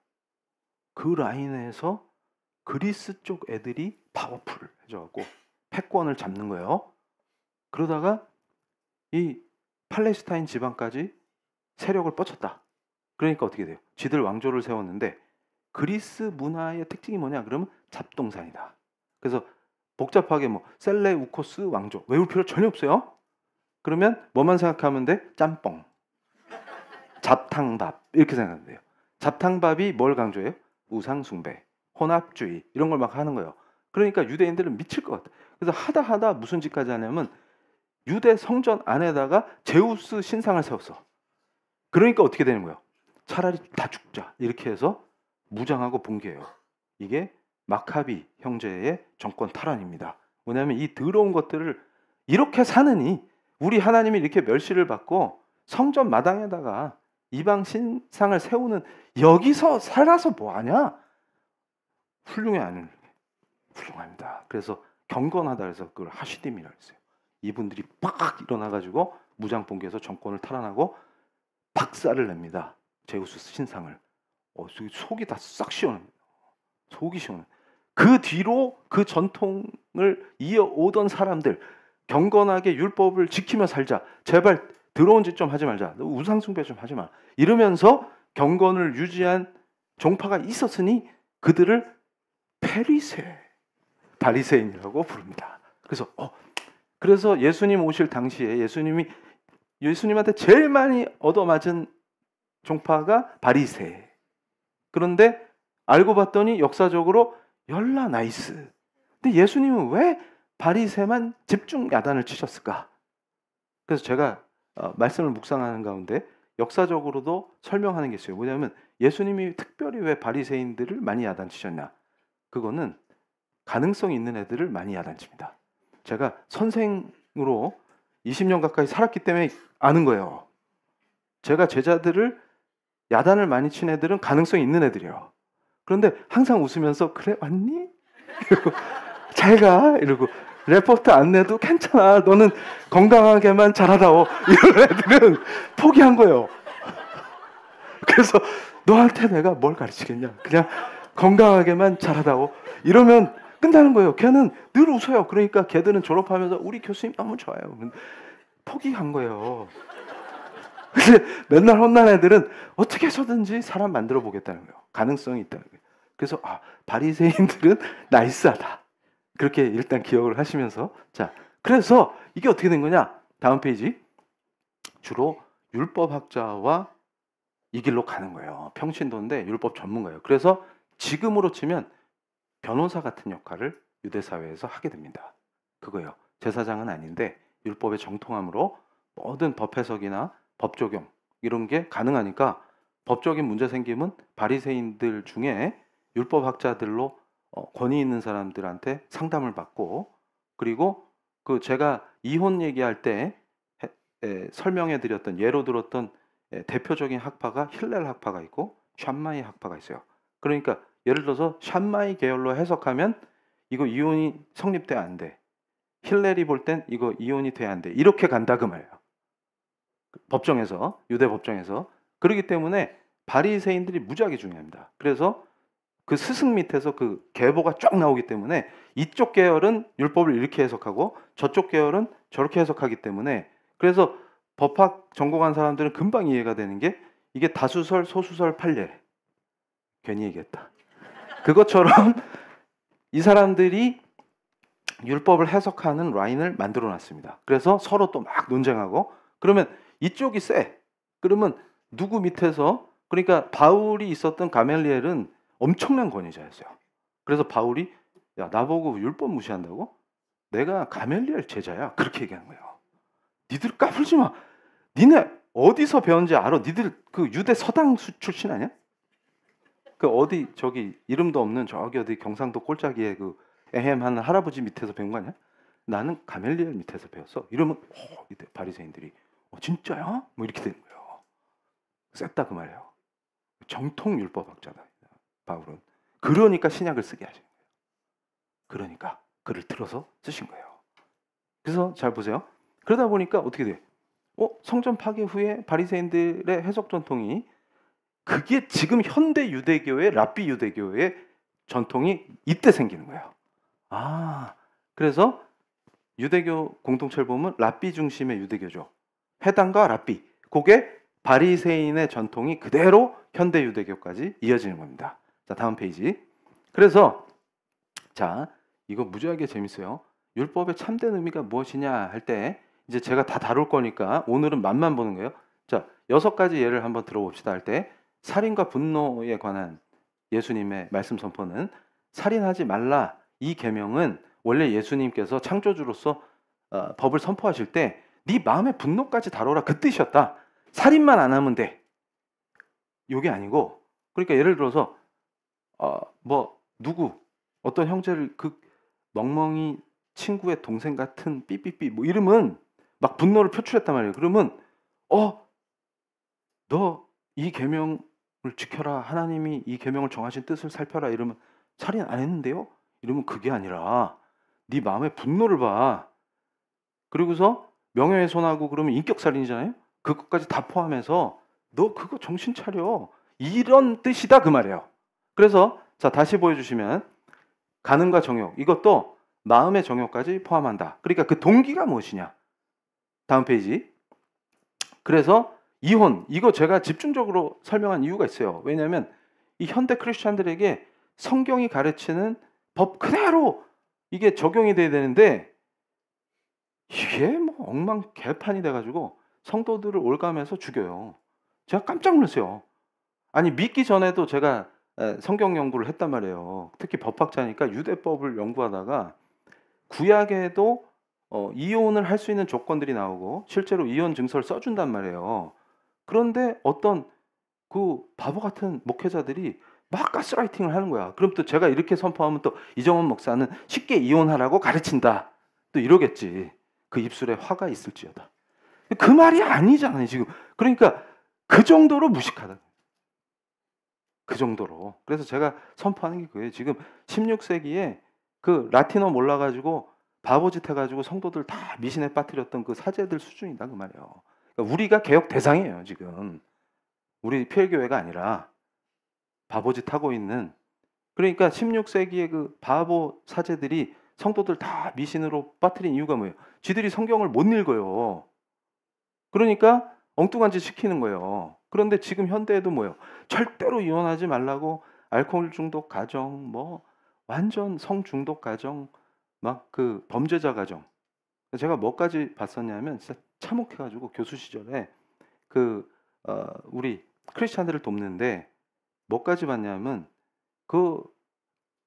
그 라인에서 그리스 쪽 애들이 파워풀 해줘갖고 패권을 잡는 거예요. 그러다가 이 팔레스타인 지방까지 세력을 뻗쳤다. 그러니까 어떻게 돼요? 지들 왕조를 세웠는데 그리스 문화의 특징이 뭐냐? 그러면 잡동산이다. 그래서 복잡하게 뭐 셀레우코스 왕조 외울 필요 전혀 없어요. 그러면 뭐만 생각하면 돼? 짬뽕, 잡탕밥 이렇게 생각하면 돼요. 잡탕밥이 뭘 강조해요? 우상숭배, 혼합주의 이런 걸 막 하는 거예요. 그러니까 유대인들은 미칠 것 같아. 그래서 하다 무슨 짓까지 하냐면 유대 성전 안에다가 제우스 신상을 세웠어. 그러니까 어떻게 되는 거예요? 차라리 다 죽자 이렇게 해서 무장하고 붕괴해요. 이게 마카비 형제의 정권 탈환입니다. 왜냐하면 이 더러운 것들을 이렇게 사느니 우리 하나님이 이렇게 멸시를 받고 성전 마당에다가 이방 신상을 세우는 여기서 살아서 뭐하냐? 훌륭해 안 훌륭해? 훌륭합니다. 그래서 경건하다 해서 그걸 하시딤이라고 했어요. 이분들이 빡 일어나가지고 무장 붕괴해서 정권을 탈환하고 박살을 냅니다. 제우스 신상을. 속이 다 싹 시원합니다. 속이 시원해. 그 뒤로 그 전통을 이어오던 사람들 경건하게 율법을 지키며 살자. 제발 더러운 짓 좀 하지 말자. 우상숭배 좀 하지 마. 이러면서 경건을 유지한 종파가 있었으니 그들을 바리새인이라고 부릅니다. 그래서 예수님 오실 당시에 예수님한테 제일 많이 얻어맞은 종파가 바리새. 그런데 알고 봤더니 역사적으로 열나 나이스. 근데 예수님은 왜 바리새만 집중 야단을 치셨을까? 그래서 제가 말씀을 묵상하는 가운데 역사적으로도 설명하는 게 있어요. 뭐냐면 예수님이 특별히 왜 바리새인들을 많이 야단치셨냐? 그거는 가능성 있는 애들을 많이 야단칩니다. 제가 선생으로 20년 가까이 살았기 때문에 아는 거예요. 제가 제자들을 야단을 많이 친 애들은 가능성이 있는 애들이에요. 그런데 항상 웃으면서 그래 왔니? 이러고 잘 가 이러고 레포트 안 내도 괜찮아. 너는 건강하게만 자라다오. 이런 애들은 포기한 거예요. 그래서 너한테 내가 뭘 가르치겠냐. 그냥 건강하게만 자라다오. 이러면 끝나는 거예요. 걔는 늘 웃어요. 그러니까 걔들은 졸업하면서 우리 교수님 너무 좋아요. 포기한 거예요. 근데 맨날 혼난 애들은 어떻게 해서든지 사람 만들어 보겠다는 거예요. 가능성이 있다는 거예요. 그래서 바리새인들은 나이스하다. 그렇게 일단 기억을 하시면서 자, 그래서 이게 어떻게 된 거냐? 다음 페이지. 주로 율법학자와 이 길로 가는 거예요. 평신도인데 율법 전문가예요. 그래서 지금으로 치면 변호사 같은 역할을 유대 사회에서 하게 됩니다. 그거예요. 제사장은 아닌데 율법의 정통함으로 모든 법 해석이나 법 적용 이런 게 가능하니까 법적인 문제 생기면 바리새인들 중에 율법학자들로 권위 있는 사람들한테 상담을 받고 그리고 그 제가 이혼 얘기할 때 설명해 드렸던 예로 들었던 대표적인 학파가 힐렐 학파가 있고 샴마이 학파가 있어요. 그러니까 예를 들어서 샴마이 계열로 해석하면 이거 이혼이 성립돼 안 돼. 힐렐이 볼 땐 이거 이혼이 돼 안 돼. 이렇게 간다 그 말이에요. 법정에서 유대 법정에서 그렇기 때문에 바리새인들이 무지하게 중요합니다. 그래서 그 스승 밑에서 그 계보가 쫙 나오기 때문에 이쪽 계열은 율법을 이렇게 해석하고 저쪽 계열은 저렇게 해석하기 때문에 그래서 법학 전공한 사람들은 금방 이해가 되는 게 이게 다수설, 소수설, 판례. 괜히 얘기했다. 그것처럼 이 사람들이 율법을 해석하는 라인을 만들어 놨습니다. 그래서 서로 또 막 논쟁하고 그러면 이쪽이 세. 그러면 누구 밑에서 그러니까 바울이 있었던 가멜리엘은 엄청난 권위자였어요. 그래서 바울이 야 나보고 율법 무시한다고? 내가 가멜리엘 제자야. 그렇게 얘기하는 거예요. 니들 까불지 마. 니네 어디서 배운지 알아? 니들 그 유대 서당 출신 아니야? 그 어디 저기 이름도 없는 저기 어디 경상도 꼴짜기에 그 에헴하는 할아버지 밑에서 배운 거 아니야? 나는 가멜리엘 밑에서 배웠어. 이러면 이때 바리새인들이 진짜야? 뭐 이렇게 되는 거예요. 셌다 그 말이에요. 정통 율법학자다 바울은. 그러니까 신약을 쓰게 하신 거예요. 그러니까 글을 들어서 쓰신 거예요. 그래서 잘 보세요. 그러다 보니까 어떻게 돼? 성전 파괴 후에 바리새인들의 해석 전통이 그게 지금 현대 유대교의 랍비 유대교의 전통이 이때 생기는 거예요. 그래서 유대교 공동체를 보면 랍비 중심의 유대교죠. 회당과 랍비. 그게 바리새인의 전통이 그대로 현대 유대교까지 이어지는 겁니다. 자, 다음 페이지. 그래서 자, 이거 무지하게 재밌어요. 율법의 참된 의미가 무엇이냐 할 때 이제 제가 다 다룰 거니까 오늘은 맛만 보는 거예요. 자, 6가지 예를 한번 들어봅시다 할 때 살인과 분노에 관한 예수님의 말씀 선포는 살인하지 말라 이 계명은 원래 예수님께서 창조주로서 법을 선포하실 때 네 마음의 분노까지 다뤄라 그 뜻이었다. 살인만 안 하면 돼. 이게 아니고 그러니까 예를 들어서 누구 어떤 형제를 그 멍멍이 친구의 동생 같은 삐삐삐 뭐 이러면 막 분노를 표출했단 말이에요. 그러면 너 이 계명을 지켜라. 하나님이 이 계명을 정하신 뜻을 살펴라. 이러면 살인 안 했는데요? 이러면 그게 아니라 네 마음의 분노를 봐. 그리고서 명예훼손하고 그러면 인격살인이잖아요. 그것까지 다 포함해서 너 그거 정신 차려. 이런 뜻이다 그 말이에요. 그래서 자 다시 보여주시면 간음과 정욕 이것도 마음의 정욕까지 포함한다. 그러니까 그 동기가 무엇이냐. 다음 페이지. 그래서 이혼 이거 제가 집중적으로 설명한 이유가 있어요. 왜냐하면 이 현대 크리스찬들에게 성경이 가르치는 법 그대로 이게 적용이 돼야 되는데 이게 뭐 엉망개판이 돼가지고 성도들을 올감해서 죽여요. 제가 깜짝 놀랐어요. 아니 믿기 전에도 제가 성경 연구를 했단 말이에요. 특히 법학자니까 유대법을 연구하다가 구약에도 이혼을 할 수 있는 조건들이 나오고 실제로 이혼 증서를 써준단 말이에요. 그런데 어떤 그 바보 같은 목회자들이 막 가스라이팅을 하는 거야. 그럼 또 제가 이렇게 선포하면 또 이정원 목사는 쉽게 이혼하라고 가르친다. 또 이러겠지. 그 입술에 화가 있을지어다. 그 말이 아니잖아요, 지금. 그러니까 그 정도로 무식하다. 그 정도로. 그래서 제가 선포하는 게 그거예요. 지금 16세기에 그 라틴어 몰라가지고 바보짓 해가지고 성도들 다 미신에 빠뜨렸던 그 사제들 수준이다 그 말이에요. 그러니까 우리가 개혁 대상이에요 지금. 우리 피엘교회가 아니라 바보짓 하고 있는. 그러니까 16세기의 그 바보 사제들이 성도들 다 미신으로 빠뜨린 이유가 뭐예요? 쥐들이 성경을 못 읽어요. 그러니까 엉뚱한 짓 시키는 거예요. 그런데 지금 현대에도 뭐예요? 절대로 이혼하지 말라고 알코올 중독 가정, 뭐 완전 성 중독 가정, 막 그 범죄자 가정. 제가 뭐까지 봤었냐면 진짜 참혹해가지고 교수 시절에 우리 크리스찬들을 돕는데 뭐까지 봤냐면 그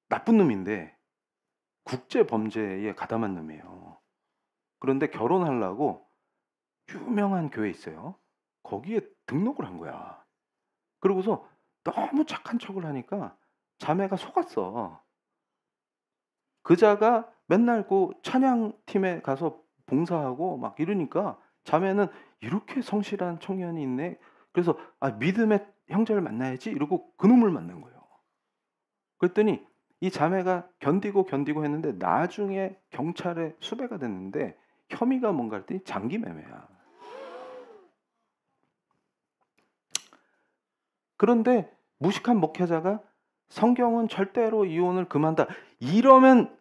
나쁜 놈인데 국제 범죄에 가담한 놈이에요. 그런데 결혼하려고 유명한 교회 있어요. 거기에 등록을 한 거야. 그러고서 너무 착한 척을 하니까 자매가 속았어. 그자가 맨날 그 찬양팀에 가서 봉사하고 막 이러니까 자매는 이렇게 성실한 청년이 있네. 그래서 믿음의 형제를 만나야지 이러고 그놈을 만난 거예요. 그랬더니 이 자매가 견디고 했는데 나중에 경찰에 수배가 됐는데 혐의가 뭔가 했더니 장기매매야. 그런데 무식한 목회자가 성경은 절대로 이혼을 금한다. 이러면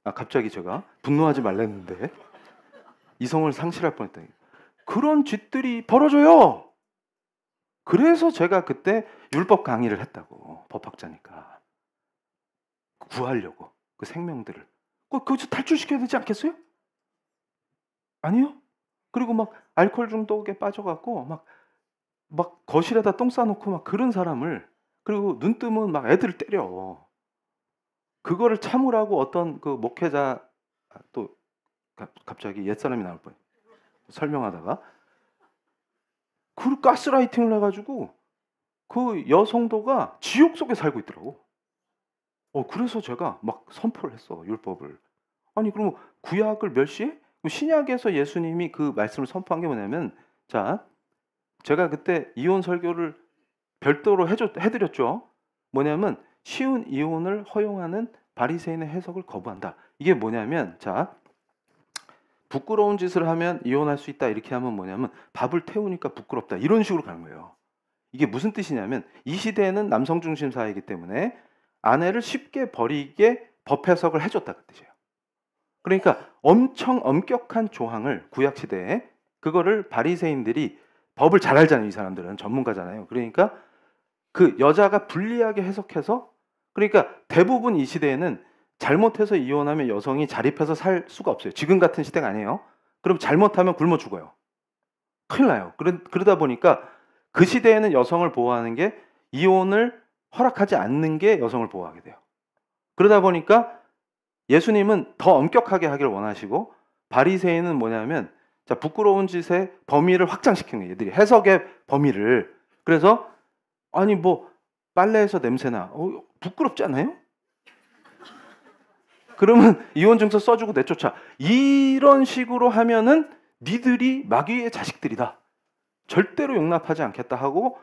갑자기 제가 분노하지 말랬는데 이성을 상실할 뻔했다. 그런 짓들이 벌어져요. 그래서 제가 그때 율법 강의를 했다고. 법학자니까. 구하려고. 그 생명들을. 거기서 탈출시켜야 되지 않겠어요? 아니요. 그리고 막 알코올 중독에 빠져갖고 막 거실에다 똥 싸놓고 막 그런 사람을, 그리고 눈 뜨면 막 애들을 때려. 그거를 참으라고 어떤 그 목회자, 또 갑자기 옛사람이 나올 뻔 설명하다가 그 가스라이팅을 해가지고 그 여성도가 지옥 속에 살고 있더라고. 그래서 제가 막 선포를 했어, 율법을. 아니 그럼 구약을 멸시해? 신약에서 예수님이 그 말씀을 선포한 게 뭐냐면, 자, 제가 그때 이혼 설교를 별도로 해드렸죠. 뭐냐면 쉬운 이혼을 허용하는 바리새인의 해석을 거부한다. 이게 뭐냐면, 자, 부끄러운 짓을 하면 이혼할 수 있다 이렇게 하면 뭐냐면 밥을 태우니까 부끄럽다 이런 식으로 가는 거예요. 이게 무슨 뜻이냐면 이 시대에는 남성 중심 사회이기 때문에 아내를 쉽게 버리게 법 해석을 해줬다 그 뜻이에요. 그러니까 엄청 엄격한 조항을 구약 시대에, 그거를 바리새인들이 법을 잘 알잖아요. 이 사람들은 전문가잖아요. 그러니까 그 여자가 불리하게 해석해서, 그러니까 대부분 이 시대에는 잘못해서 이혼하면 여성이 자립해서 살 수가 없어요. 지금 같은 시대가 아니에요. 그럼 잘못하면 굶어 죽어요. 큰일 나요. 그러다 보니까 그 시대에는 여성을 보호하는 게 이혼을 허락하지 않는 게 여성을 보호하게 돼요. 그러다 보니까 예수님은 더 엄격하게 하기를 원하시고, 바리새인은 뭐냐면, 자, 부끄러운 짓의 범위를 확장시키는 거예요. 얘들이 해석의 범위를. 그래서 아니 뭐 빨래에서 냄새나, 부끄럽지 않아요? 그러면 이혼 증서 써주고 내쫓아. 이런 식으로 하면은 니들이 마귀의 자식들이다. 절대로 용납하지 않겠다 하고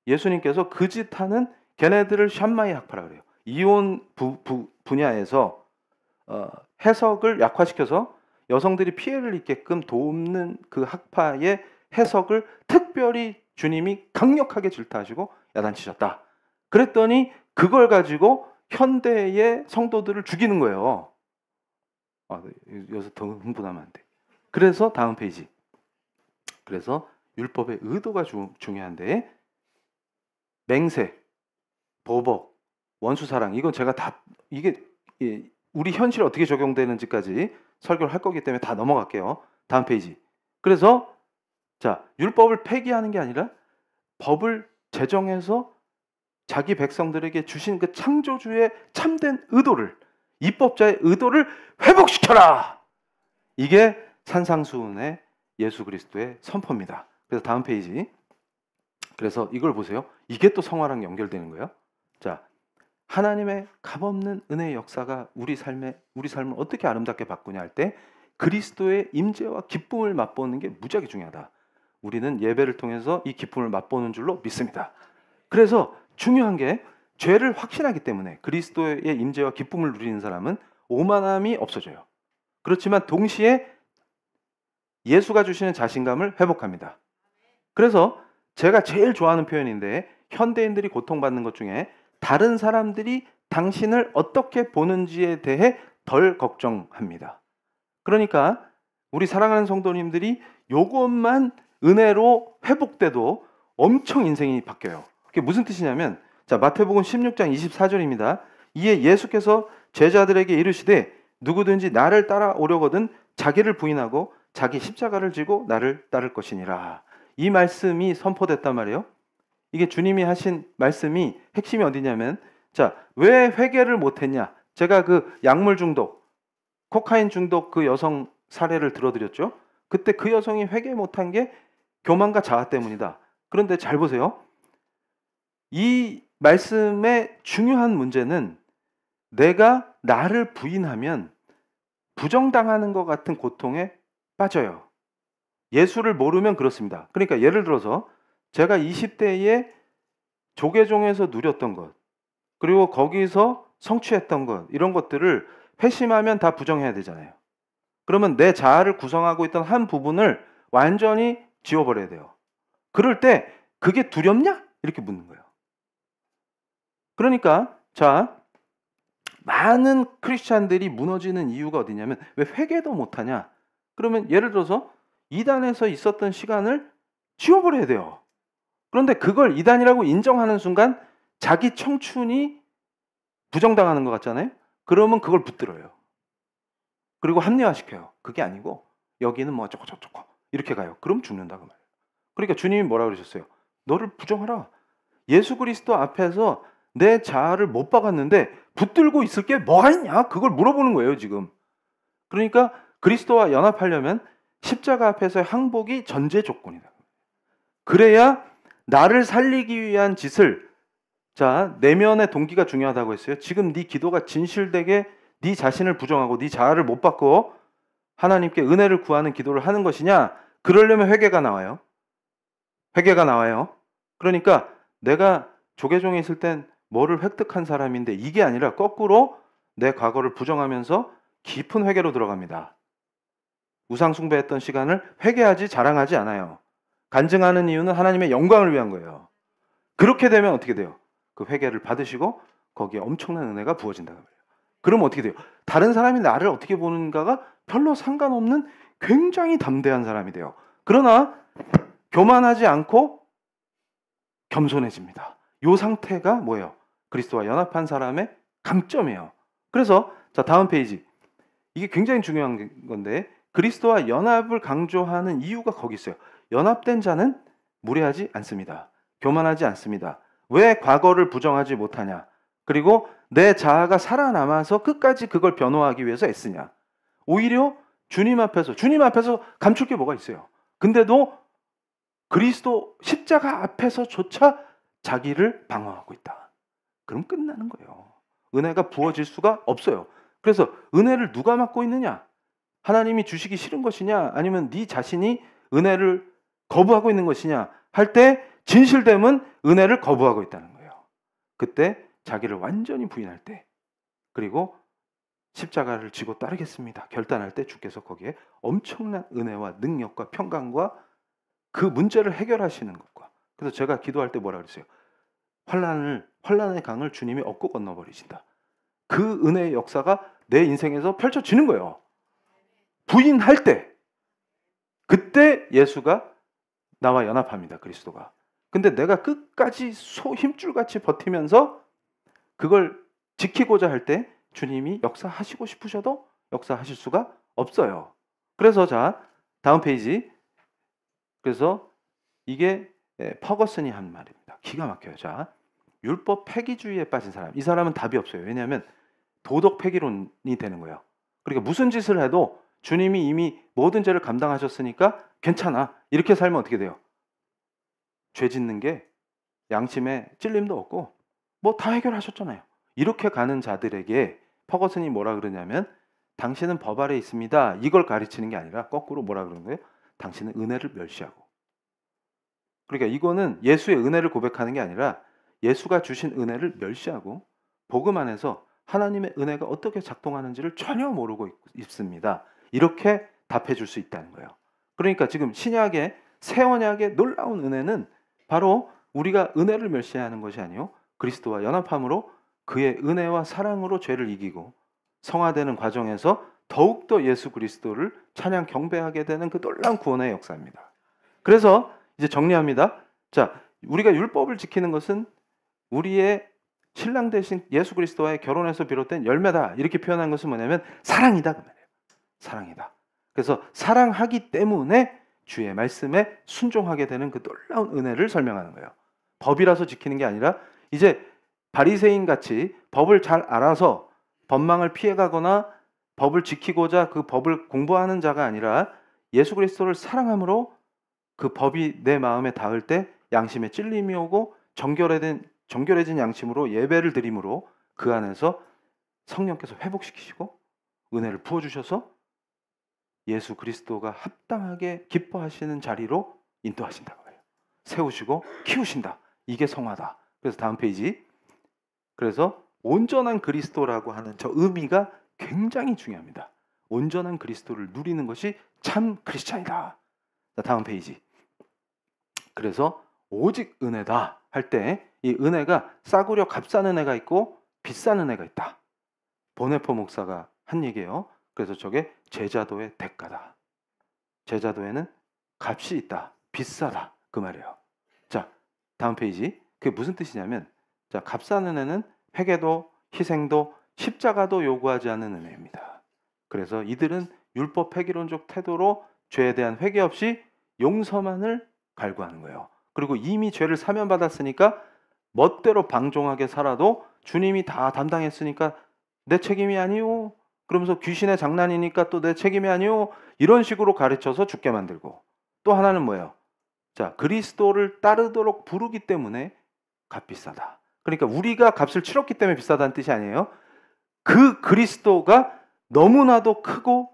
예수님께서 그 짓 하는 걔네들을 샴마이 학파라 그래요. 이혼 분야에서 해석을 약화시켜서 여성들이 피해를 입게끔 돕는 그 학파의 해석을 특별히 주님이 강력하게 질타하시고 야단치셨다. 그랬더니 그걸 가지고 현대의 성도들을 죽이는 거예요. 여기서 더 흥분하면 안 돼. 그래서 다음 페이지. 그래서 율법의 의도가 중요한데, 맹세, 보복, 원수사랑, 이건 제가 다 이게 우리 현실에 어떻게 적용되는지까지 설교를 할 거기 때문에 다 넘어갈게요. 다음 페이지. 그래서 자, 율법을 폐기하는 게 아니라 법을 제정해서 자기 백성들에게 주신 그 창조주의 참된 의도를, 입법자의 의도를 회복시켜라. 이게 산상수훈의 예수 그리스도의 선포입니다. 그래서 다음 페이지. 그래서 이걸 보세요. 이게 또 성화랑 연결되는 거예요. 자, 하나님의 값없는 은혜의 역사가 우리 삶을 어떻게 아름답게 바꾸냐 할 때, 그리스도의 임재와 기쁨을 맛보는 게 무지하게 중요하다. 우리는 예배를 통해서 이 기쁨을 맛보는 줄로 믿습니다. 그래서 중요한 게 죄를 확신하기 때문에 그리스도의 임재와 기쁨을 누리는 사람은 오만함이 없어져요. 그렇지만 동시에 예수가 주시는 자신감을 회복합니다. 그래서 제가 제일 좋아하는 표현인데, 현대인들이 고통받는 것 중에 다른 사람들이 당신을 어떻게 보는지에 대해 덜 걱정합니다. 그러니까 우리 사랑하는 성도님들이 요것만 은혜로 회복돼도 엄청 인생이 바뀌어요. 그게 무슨 뜻이냐면, 자, 마태복음 16장 24절입니다. 이에 예수께서 제자들에게 이르시되 누구든지 나를 따라오려거든 자기를 부인하고 자기 십자가를 지고 나를 따를 것이니라. 이 말씀이 선포됐단 말이에요. 이게 주님이 하신 말씀이 핵심이 어디냐면, 자, 왜 회개를 못했냐? 제가 그 약물 중독, 코카인 중독 그 여성 사례를 들어드렸죠. 그때 그 여성이 회개 못한 게 교만과 자아 때문이다. 그런데 잘 보세요. 이 말씀의 중요한 문제는 내가 나를 부인하면 부정당하는 것 같은 고통에 빠져요. 예수를 모르면 그렇습니다. 그러니까 예를 들어서 제가 20대에 조계종에서 누렸던 것, 그리고 거기서 성취했던 것, 이런 것들을 회심하면 다 부정해야 되잖아요. 그러면 내 자아를 구성하고 있던 한 부분을 완전히 지워버려야 돼요. 그럴 때 그게 두렵냐? 이렇게 묻는 거예요. 그러니까 자, 많은 크리스찬들이 무너지는 이유가 어디냐면, 왜 회개도 못하냐? 그러면 예를 들어서 이단에서 있었던 시간을 지워버려야 돼요. 그런데 그걸 이단이라고 인정하는 순간 자기 청춘이 부정당하는 것 같잖아요. 그러면 그걸 붙들어요. 그리고 합리화시켜요. 그게 아니고 여기는 뭐 어쩌고 이렇게 가요. 그럼 죽는다고 말이에요. 그러니까 주님이 뭐라 그러셨어요? 너를 부정하라. 예수 그리스도 앞에서 내 자아를 못 박았는데 붙들고 있을 게 뭐가 있냐? 그걸 물어보는 거예요, 지금. 그러니까 그리스도와 연합하려면 십자가 앞에서의 항복이 전제 조건이다. 그래야 나를 살리기 위한 짓을, 자, 내면의 동기가 중요하다고 했어요. 지금 네 기도가 진실되게 네 자신을 부정하고 네 자아를 못 받고 하나님께 은혜를 구하는 기도를 하는 것이냐? 그러려면 회개가 나와요. 회개가 나와요. 그러니까 내가 조계종에 있을 땐 뭐를 획득한 사람인데, 이게 아니라 거꾸로 내 과거를 부정하면서 깊은 회개로 들어갑니다. 우상 숭배했던 시간을 회개하지 자랑하지 않아요. 간증하는 이유는 하나님의 영광을 위한 거예요. 그렇게 되면 어떻게 돼요? 그 회개를 받으시고 거기에 엄청난 은혜가 부어진다는 거예요. 그러면 어떻게 돼요? 다른 사람이 나를 어떻게 보는가가 별로 상관없는 굉장히 담대한 사람이 돼요. 그러나 교만하지 않고 겸손해집니다. 이 상태가 뭐예요? 그리스도와 연합한 사람의 강점이에요. 그래서 자, 다음 페이지. 이게 굉장히 중요한 건데, 그리스도와 연합을 강조하는 이유가 거기 있어요. 연합된 자는 무례하지 않습니다. 교만하지 않습니다. 왜 과거를 부정하지 못하냐? 그리고 내 자아가 살아남아서 끝까지 그걸 변호하기 위해서 애쓰냐? 오히려 주님 앞에서 감출 게 뭐가 있어요? 근데도 그리스도 십자가 앞에서조차 자기를 방어하고 있다. 그럼 끝나는 거예요. 은혜가 부어질 수가 없어요. 그래서 은혜를 누가 맡고 있느냐? 하나님이 주시기 싫은 것이냐? 아니면 네 자신이 은혜를 거부하고 있는 것이냐? 할 때 진실됨은 은혜를 거부하고 있다는 거예요. 그때 자기를 완전히 부인할 때, 그리고 십자가를 지고 따르겠습니다 결단할 때 주께서 거기에 엄청난 은혜와 능력과 평강과 그 문제를 해결하시는 것과, 그래서 제가 기도할 때 뭐라 그랬어요? 환란의 강을 주님이 얻고 건너버리신다. 그 은혜의 역사가 내 인생에서 펼쳐지는 거예요. 부인할 때, 그때 예수가 나와 연합합니다. 그리스도가. 근데 내가 끝까지 힘줄같이 버티면서 그걸 지키고자 할 때 주님이 역사하시고 싶으셔도 역사하실 수가 없어요. 그래서 자, 다음 페이지. 그래서 이게 퍼거슨이 한 말입니다. 기가 막혀요. 자, 율법 폐기주의에 빠진 사람. 이 사람은 답이 없어요. 왜냐하면 도덕 폐기론이 되는 거예요. 그러니까 무슨 짓을 해도 주님이 이미 모든 죄를 감당하셨으니까 괜찮아. 이렇게 살면 어떻게 돼요? 죄 짓는 게 양심에 찔림도 없고 뭐 다 해결하셨잖아요. 이렇게 가는 자들에게 퍼거슨이 뭐라 그러냐면, 당신은 법 아래 있습니다. 이걸 가르치는 게 아니라 거꾸로 뭐라 그러는 거예요? 당신은 은혜를 멸시하고. 그러니까 이거는 예수의 은혜를 고백하는 게 아니라 예수가 주신 은혜를 멸시하고 복음 안에서 하나님의 은혜가 어떻게 작동하는지를 전혀 모르고 있습니다. 이렇게 답해 줄 수 있다는 거예요. 그러니까 지금 신약의 새 언약의 놀라운 은혜는 바로 우리가 은혜를 멸시하는 것이 아니요 그리스도와 연합함으로 그의 은혜와 사랑으로 죄를 이기고 성화되는 과정에서 더욱더 예수 그리스도를 찬양 경배하게 되는 그 놀라운 구원의 역사입니다. 그래서 이제 정리합니다. 자, 우리가 율법을 지키는 것은 우리의 신랑 대신 예수 그리스도와의 결혼에서 비롯된 열매다. 이렇게 표현한 것은 뭐냐면 사랑이다 그 말이에요. 사랑이다. 그래서 사랑하기 때문에 주의 말씀에 순종하게 되는 그 놀라운 은혜를 설명하는 거예요. 법이라서 지키는 게 아니라 이제 바리새인 같이 법을 잘 알아서 법망을 피해가거나 법을 지키고자 그 법을 공부하는 자가 아니라 예수 그리스도를 사랑함으로 그 법이 내 마음에 닿을 때 양심에 찔림이 오고 정결해진 양심으로 예배를 드림으로 그 안에서 성령께서 회복시키시고 은혜를 부어주셔서 예수 그리스도가 합당하게 기뻐하시는 자리로 인도하신다고 해요. 세우시고 키우신다. 이게 성화다. 그래서 다음 페이지. 그래서 온전한 그리스도라고 하는 저 의미가 굉장히 중요합니다. 온전한 그리스도를 누리는 것이 참 크리스찬이다. 자, 다음 페이지. 그래서 오직 은혜다 할 때 이 은혜가 싸구려 값싼 은혜가 있고 비싼 은혜가 있다. 보네포 목사가 한 얘기예요. 그래서 저게 제자도의 대가다. 제자도에는 값이 있다. 비싸다. 그 말이에요. 자, 다음 페이지. 그게 무슨 뜻이냐면 자, 값싼 은혜는 회개도 희생도 십자가도 요구하지 않는 은혜입니다. 그래서 이들은 율법 폐기론적 태도로 죄에 대한 회개 없이 용서만을 갈구하는 거예요. 그리고 이미 죄를 사면받았으니까 멋대로 방종하게 살아도 주님이 다 담당했으니까 내 책임이 아니오. 그러면서 귀신의 장난이니까 또 내 책임이 아니오. 이런 식으로 가르쳐서 죽게 만들고 또 하나는 뭐예요? 자, 그리스도를 따르도록 부르기 때문에 값비싸다. 그러니까 우리가 값을 치렀기 때문에 비싸다는 뜻이 아니에요. 그 그리스도가 너무나도 크고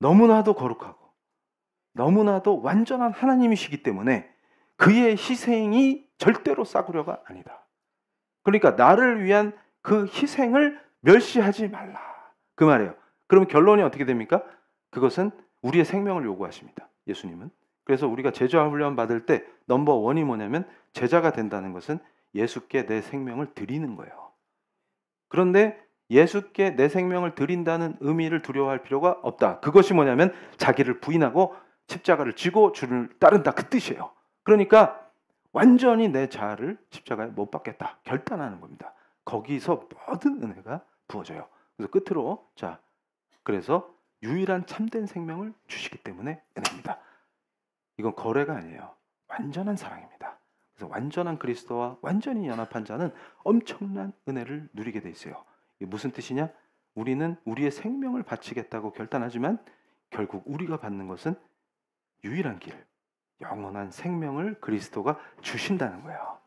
너무나도 거룩하고 너무나도 완전한 하나님이시기 때문에 그의 희생이 절대로 싸구려가 아니다. 그러니까 나를 위한 그 희생을 멸시하지 말라. 그 말이에요. 그러면 결론이 어떻게 됩니까? 그것은 우리의 생명을 요구하십니다. 예수님은. 그래서 우리가 제자 훈련 받을 때 넘버 원이 뭐냐면 제자가 된다는 것은 예수께 내 생명을 드리는 거예요. 그런데 예수께 내 생명을 드린다는 의미를 두려워할 필요가 없다. 그것이 뭐냐면 자기를 부인하고 십자가를 지고 주를 따른다. 그 뜻이에요. 그러니까 완전히 내 자아를 십자가에 못 박겠다. 결단하는 겁니다. 거기서 모든 은혜가 부어져요. 그래서 끝으로 자, 그래서 유일한 참된 생명을 주시기 때문에 은혜입니다. 이건 거래가 아니에요. 완전한 사랑입니다. 그래서 완전한 그리스도와 완전히 연합한 자는 엄청난 은혜를 누리게 돼 있어요. 이게 무슨 뜻이냐? 우리는 우리의 생명을 바치겠다고 결단하지만 결국 우리가 받는 것은 유일한 길, 영원한 생명을 그리스도가 주신다는 거예요.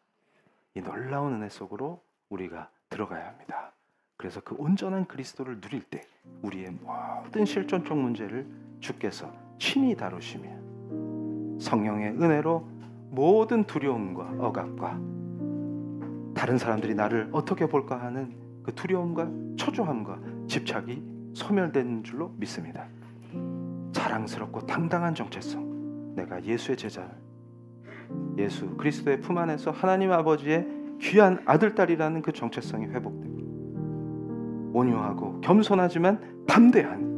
이 놀라운 은혜 속으로 우리가 들어가야 합니다. 그래서 그 온전한 그리스도를 누릴 때 우리의 모든 실존적 문제를 주께서 친히 다루시며 성령의 은혜로 모든 두려움과 억압과 다른 사람들이 나를 어떻게 볼까 하는 그 두려움과 초조함과 집착이 소멸되는 줄로 믿습니다. 자랑스럽고 당당한 정체성, 내가 예수의 제자, 예수 그리스도의 품 안에서 하나님 아버지의 귀한 아들, 딸이라는 그 정체성이 회복되고 온유하고 겸손하지만 담대한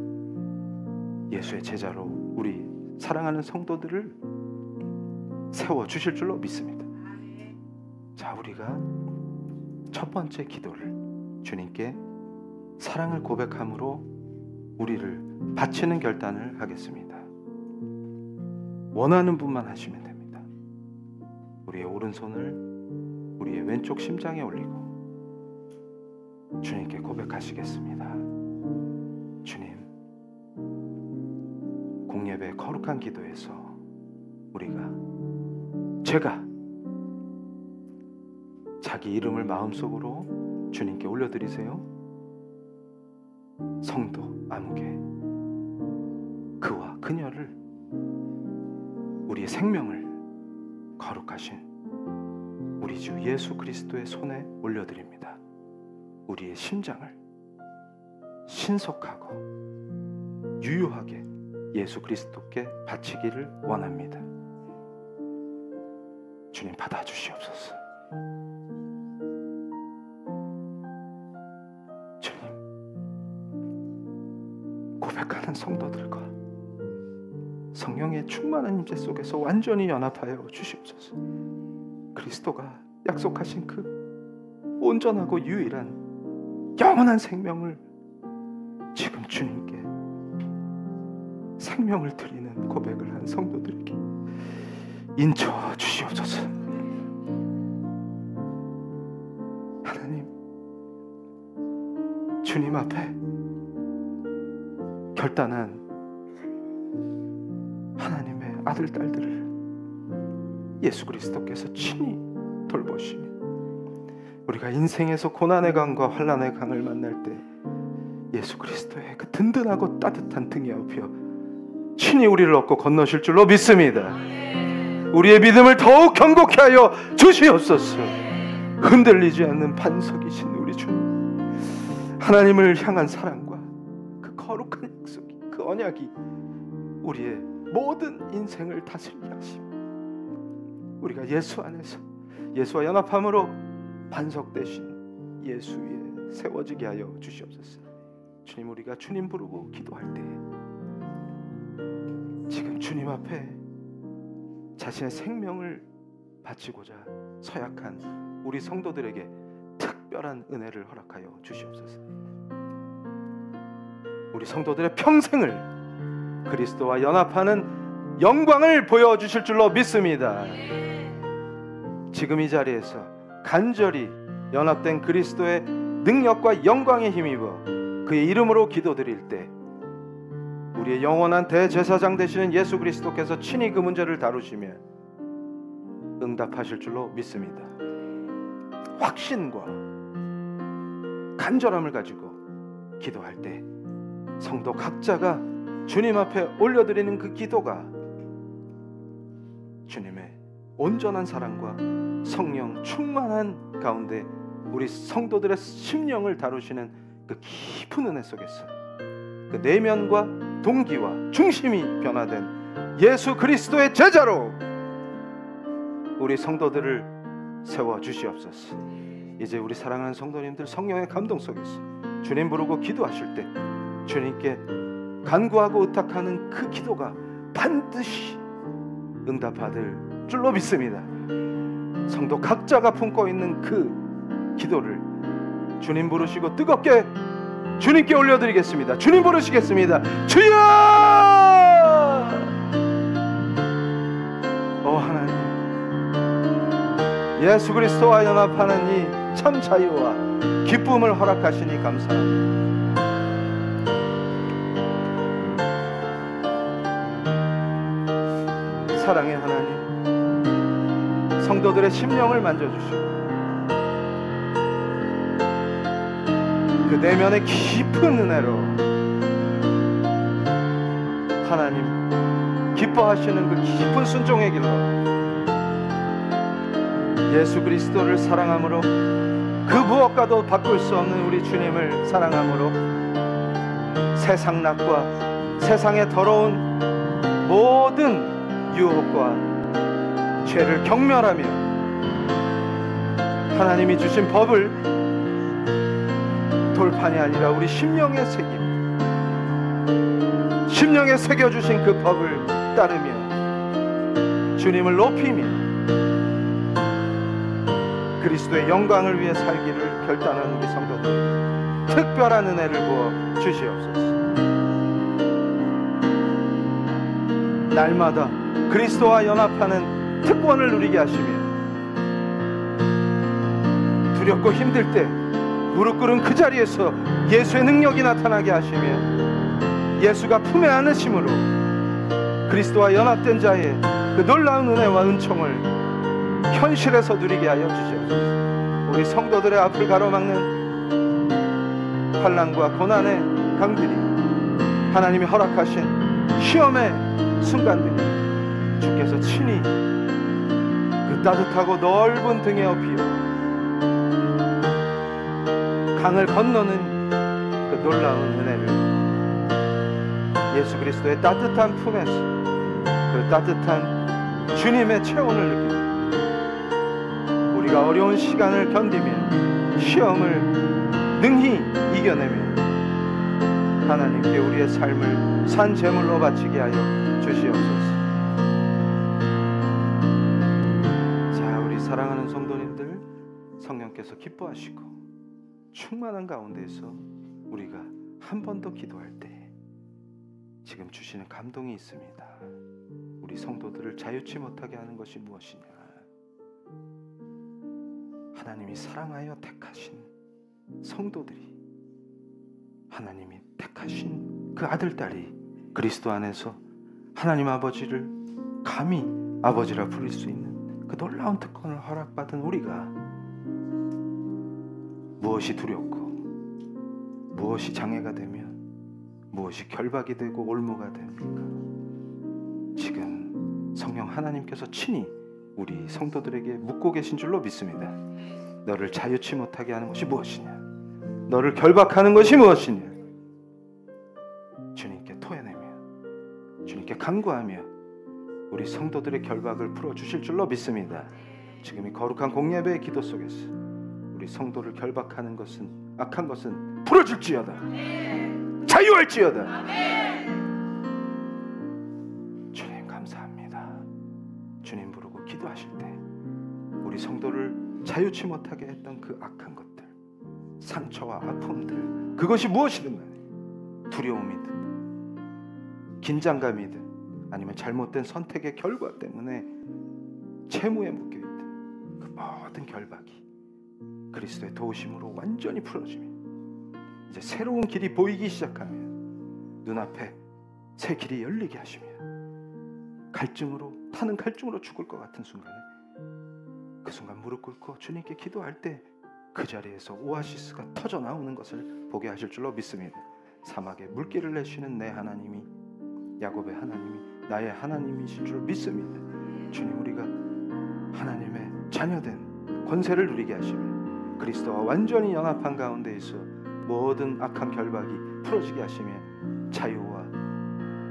예수의 제자로 우리 사랑하는 성도들을 세워주실 줄로 믿습니다. 자, 우리가 첫 번째 기도를 주님께 사랑을 고백함으로 우리를 바치는 결단을 하겠습니다. 원하는 분만 하시면 됩니다. 우리의 오른손을 우리의 왼쪽 심장에 올리고 주님께 고백하시겠습니다. 주님, 공예배 거룩한 기도에서 제가 자기 이름을 마음속으로 주님께 올려드리세요. 성도 아무개, 그와 그녀를 우리의 생명을 거룩하신 우리 주 예수 그리스도의 손에 올려드립니다. 우리의 심장을 신속하고 유효하게 예수 그리스도께 바치기를 원합니다. 주님 받아주시옵소서. 주님, 고백하는 성도들과 성령의 충만한 임재 속에서 완전히 연합하여 주시옵소서. 그리스도가 약속하신 그 온전하고 유일한 영원한 생명을 지금 주님께 생명을 드리는 고백을 한 성도들에게 인쳐 주시옵소서. 하나님, 주님 앞에 결단한 하나님의 아들, 딸들을 예수 그리스도께서 친히 돌보시며 우리가 인생에서 고난의 강과 환난의 강을 만날 때 예수 그리스도의 그 든든하고 따뜻한 등에 업혀 친히 우리를 얻고 건너실 줄로 믿습니다. 우리의 믿음을 더욱 견고케 하여 주시옵소서. 흔들리지 않는 반석이신 우리 주님, 하나님을 향한 사랑과 그 거룩한 약속이, 그 언약이 우리의 모든 인생을 다스리게 하시며 우리가 예수 안에서 예수와 연합함으로 반석 되신 예수 위에 세워지게 하여 주시옵소서. 주님, 우리가 주님 부르고 기도할 때 지금 주님 앞에 자신의 생명을 바치고자 서약한 우리 성도들에게 특별한 은혜를 허락하여 주시옵소서. 우리 성도들의 평생을 그리스도와 연합하는 영광을 보여주실 줄로 믿습니다. 지금 이 자리에서 간절히 연합된 그리스도의 능력과 영광에 힘입어 그의 이름으로 기도드릴 때 우리의 영원한 대제사장 되시는 예수 그리스도께서 친히 그 문제를 다루시며 응답하실 줄로 믿습니다. 확신과 간절함을 가지고 기도할 때 성도 각자가 주님 앞에 올려드리는 그 기도가 주님의 온전한 사랑과 성령 충만한 가운데 우리 성도들의 심령을 다루시는 그 깊은 은혜 속에서 그 내면과 동기와 중심이 변화된 예수 그리스도의 제자로 우리 성도들을 세워 주시옵소서. 이제 우리 사랑하는 성도님들 성령의 감동 속에서 주님 부르고 기도하실 때 주님께 간구하고 의탁하는 그 기도가 반드시 응답받을 줄로 믿습니다. 성도 각자가 품고 있는 그 기도를 주님 부르시고 뜨겁게 주님께 올려드리겠습니다. 주님 부르시겠습니다. 주여! 오 하나님, 예수 그리스도와 연합하는 이 참 자유와 기쁨을 허락하시니 감사합니다. 사랑의 하나님, 성도들의 심령을 만져주시고 그 내면의 깊은 은혜로 하나님 기뻐하시는 그 깊은 순종의 길로 예수 그리스도를 사랑함으로 그 무엇과도 바꿀 수 없는 우리 주님을 사랑함으로 세상 낙과 세상의 더러운 모든 유혹과 죄를 경멸하며 하나님이 주신 법을 돌판이 아니라 우리 심령에 새김, 심령에 새겨주신 그 법을 따르며 주님을 높이며 그리스도의 영광을 위해 살기를 결단한 우리 성도들 특별한 은혜를 부어 주시옵소서. 날마다 그리스도와 연합하는 특권을 누리게 하시며 두렵고 힘들 때 무릎 꿇은 그 자리에서 예수의 능력이 나타나게 하시며 예수가 품에 안으심으로 그리스도와 연합된 자의 그 놀라운 은혜와 은총을 현실에서 누리게 하여 주시옵소서. 우리 성도들의 앞을 가로막는 환난과 고난의 강들이, 하나님이 허락하신 시험의 순간들이 주께서 친히 그 따뜻하고 넓은 등에 업히어 강을 건너는 그 놀라운 은혜를 예수 그리스도의 따뜻한 품에서 그 따뜻한 주님의 체온을 느끼고 우리가 어려운 시간을 견디며 시험을 능히 이겨내며 하나님께 우리의 삶을 산 제물로 바치게 하여 주시옵소서. 자, 우리 사랑하는 성도님들, 성령께서 기뻐하시고 충만한 가운데에서 우리가 한 번 더 기도할 때 지금 주시는 감동이 있습니다. 우리 성도들을 자유치 못하게 하는 것이 무엇이냐? 하나님이 사랑하여 택하신 성도들이, 하나님이 택하신 그 아들, 딸이 그리스도 안에서 하나님 아버지를 감히 아버지라 부를 수 있는 그 놀라운 특권을 허락받은 우리가 무엇이 두렵고 무엇이 장애가 되며 무엇이 결박이 되고 올무가 됩니까? 지금 성령 하나님께서 친히 우리 성도들에게 묻고 계신 줄로 믿습니다. 너를 자유치 못하게 하는 것이 무엇이냐? 너를 결박하는 것이 무엇이냐? 주님께 토해내며 주님께 간구하며 우리 성도들의 결박을 풀어주실 줄로 믿습니다. 지금 이 거룩한 공예배의 기도 속에서 우리 성도를 결박하는 것은, 악한 것은 풀어줄지어다. 자유할지어다. 주님 감사합니다. 주님 부르고 기도하실 때 우리 성도를 자유치 못하게 했던 그 악한 것들, 상처와 아픔들, 그것이 무엇이든 간에 두려움이든 긴장감이든 아니면 잘못된 선택의 결과 때문에 채무에 묶여있던 그 모든 결박이 그리스도의 도우심으로 완전히 풀어지며 이제 새로운 길이 보이기 시작하면 눈앞에 새 길이 열리게 하시며 갈증으로, 타는 갈증으로 죽을 것 같은 순간에 그 순간 무릎 꿇고 주님께 기도할 때 그 자리에서 오아시스가 터져 나오는 것을 보게 하실 줄로 믿습니다. 사막에 물길을 내시는 내 하나님이, 야곱의 하나님이 나의 하나님이실 줄 믿습니다. 주님, 우리가 하나님의 자녀된 권세를 누리게 하시며 그리스도와 완전히 연합한 가운데에서 모든 악한 결박이 풀어지게 하시며 자유와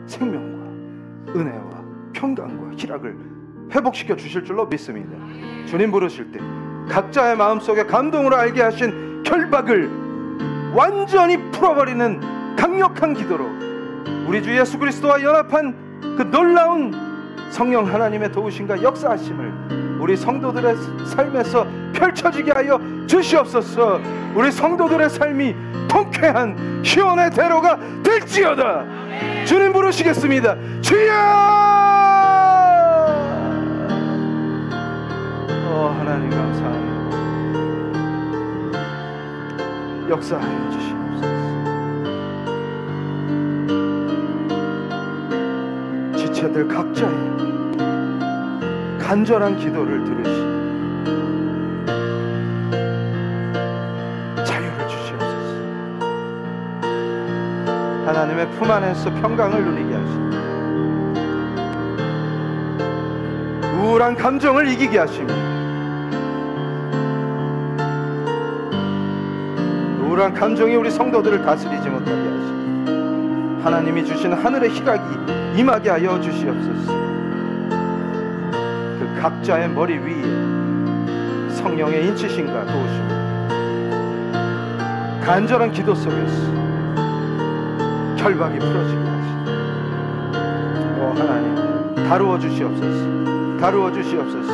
생명과 은혜와 평강과 희락을 회복시켜 주실 줄로 믿습니다. 주님 부르실 때 각자의 마음속에 감동으로 알게 하신 결박을 완전히 풀어버리는 강력한 기도로 우리 주 예수 그리스도와 연합한 그 놀라운 성령 하나님의 도우심과 역사하심을 우리 성도들의 삶에서 펼쳐지게 하여 주시옵소서. 우리 성도들의 삶이 통쾌한 희원의 대로가 될지어다. 주님 부르시겠습니다. 주여! 하나님 감사합니다. 역사하여 주시옵소서. 지체들 각자의 간절한 기도를 들으시 자유를 주시옵소서. 하나님의 품 안에서 평강을 누리게 하시고 우울한 감정을 이기게 하시며 우울한 감정이 우리 성도들을 다스리지 못하게 하시고 하나님이 주신 하늘의 희락이 임하게 하여 주시옵소서. 그 각자의 머리 위에 성령의 인치심과 도우심, 간절한 기도 속에서 결박이 풀어지게 하시고 하나님 다루어 주시옵소서. 다루어 주시옵소서.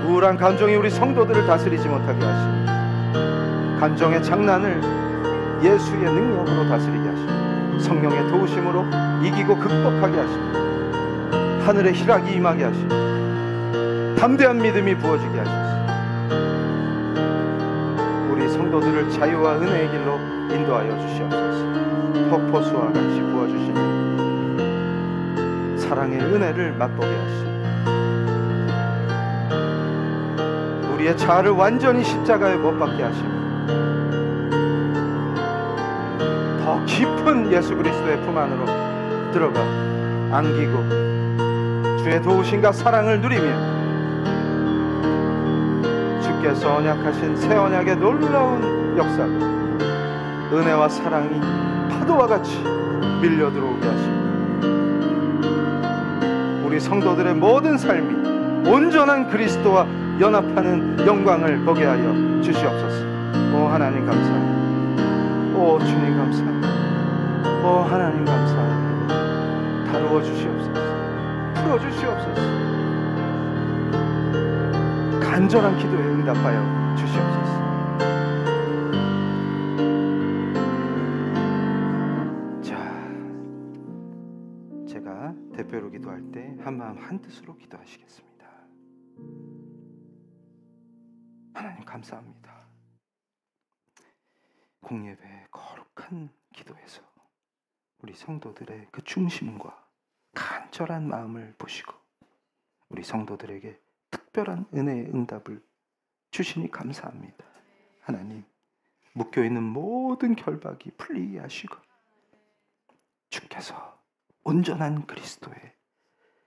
우울한 감정이 우리 성도들을 다스리지 못하게 하시고 감정의 장난을 예수의 능력으로 다스리게 하시고 성령의 도우심으로 이기고 극복하게 하시고 하늘의 희락이 임하게 하시고 담대한 믿음이 부어지게 하소서. 우리 성도들을 자유와 은혜의 길로 인도하여 주시옵소서. 폭포수와 같이 부어주시니 사랑의 은혜를 맛보게 하시고 우리의 자아를 완전히 십자가에 못 박게 하시고 더 큰 예수 그리스도의 품 안으로 들어가 안기고 주의 도우심과 사랑을 누리며 주께서 언약하신 새 언약의 놀라운 역사가 은혜와 사랑이 파도와 같이 밀려 들어오게 하시고 우리 성도들의 모든 삶이 온전한 그리스도와 연합하는 영광을 보게 하여 주시옵소서. 오 하나님 감사합니다. 오 주님 감사합니다. 오 하나님 감사합니다. 다루어 주시옵소서. 풀어 주시옵소서. 간절한 기도에 응답하여 주시옵소서. 자, 제가 대표로 기도할 때 한마음 한뜻으로 기도하시겠습니다. 하나님 감사합니다. 공예배 거룩한 기도에서 우리 성도들의 그 중심과 간절한 마음을 보시고 우리 성도들에게 특별한 은혜의 응답을 주시니 감사합니다. 하나님, 묶여있는 모든 결박이 풀리게 하시고 주께서 온전한 그리스도에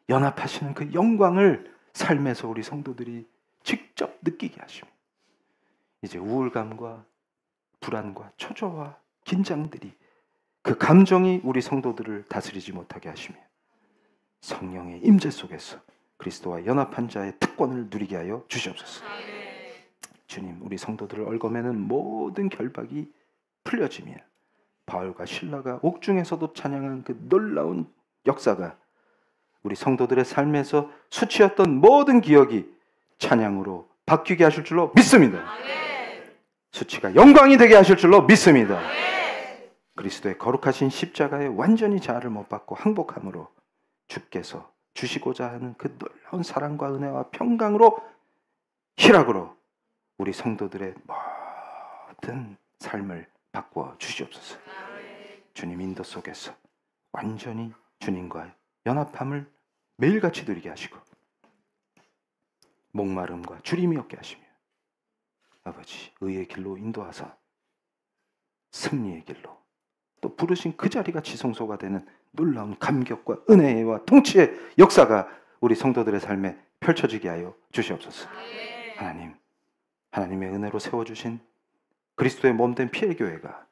연합하시는 그 영광을 삶에서 우리 성도들이 직접 느끼게 하시며 이제 우울감과 불안과 초조와 긴장들이 그 감정이 우리 성도들을 다스리지 못하게 하시며 성령의 임재 속에서 그리스도와 연합한 자의 특권을 누리게 하여 주시옵소서. 주님, 우리 성도들을 얽어매는 모든 결박이 풀려지며 바울과 실라가 옥중에서도 찬양한 그 놀라운 역사가 우리 성도들의 삶에서 수치였던 모든 기억이 찬양으로 바뀌게 하실 줄로 믿습니다. 수치가 영광이 되게 하실 줄로 믿습니다. 그리스도의 거룩하신 십자가에 완전히 자아를 못 받고 항복함으로 주께서 주시고자 하는 그 놀라운 사랑과 은혜와 평강으로 희락으로 우리 성도들의 모든 삶을 바꾸어 주시옵소서. 주님 인도 속에서 완전히 주님과 연합함을 매일같이 누리게 하시고 목마름과 주림이 없게 하시며 아버지 의의 길로 인도하사 승리의 길로 또 부르신 그 자리가 지성소가 되는 놀라운 감격과 은혜와 통치의 역사가 우리 성도들의 삶에 펼쳐지게 하여 주시옵소서. 하나님, 하나님의 은혜로 세워주신 그리스도의 몸된 피엘교회가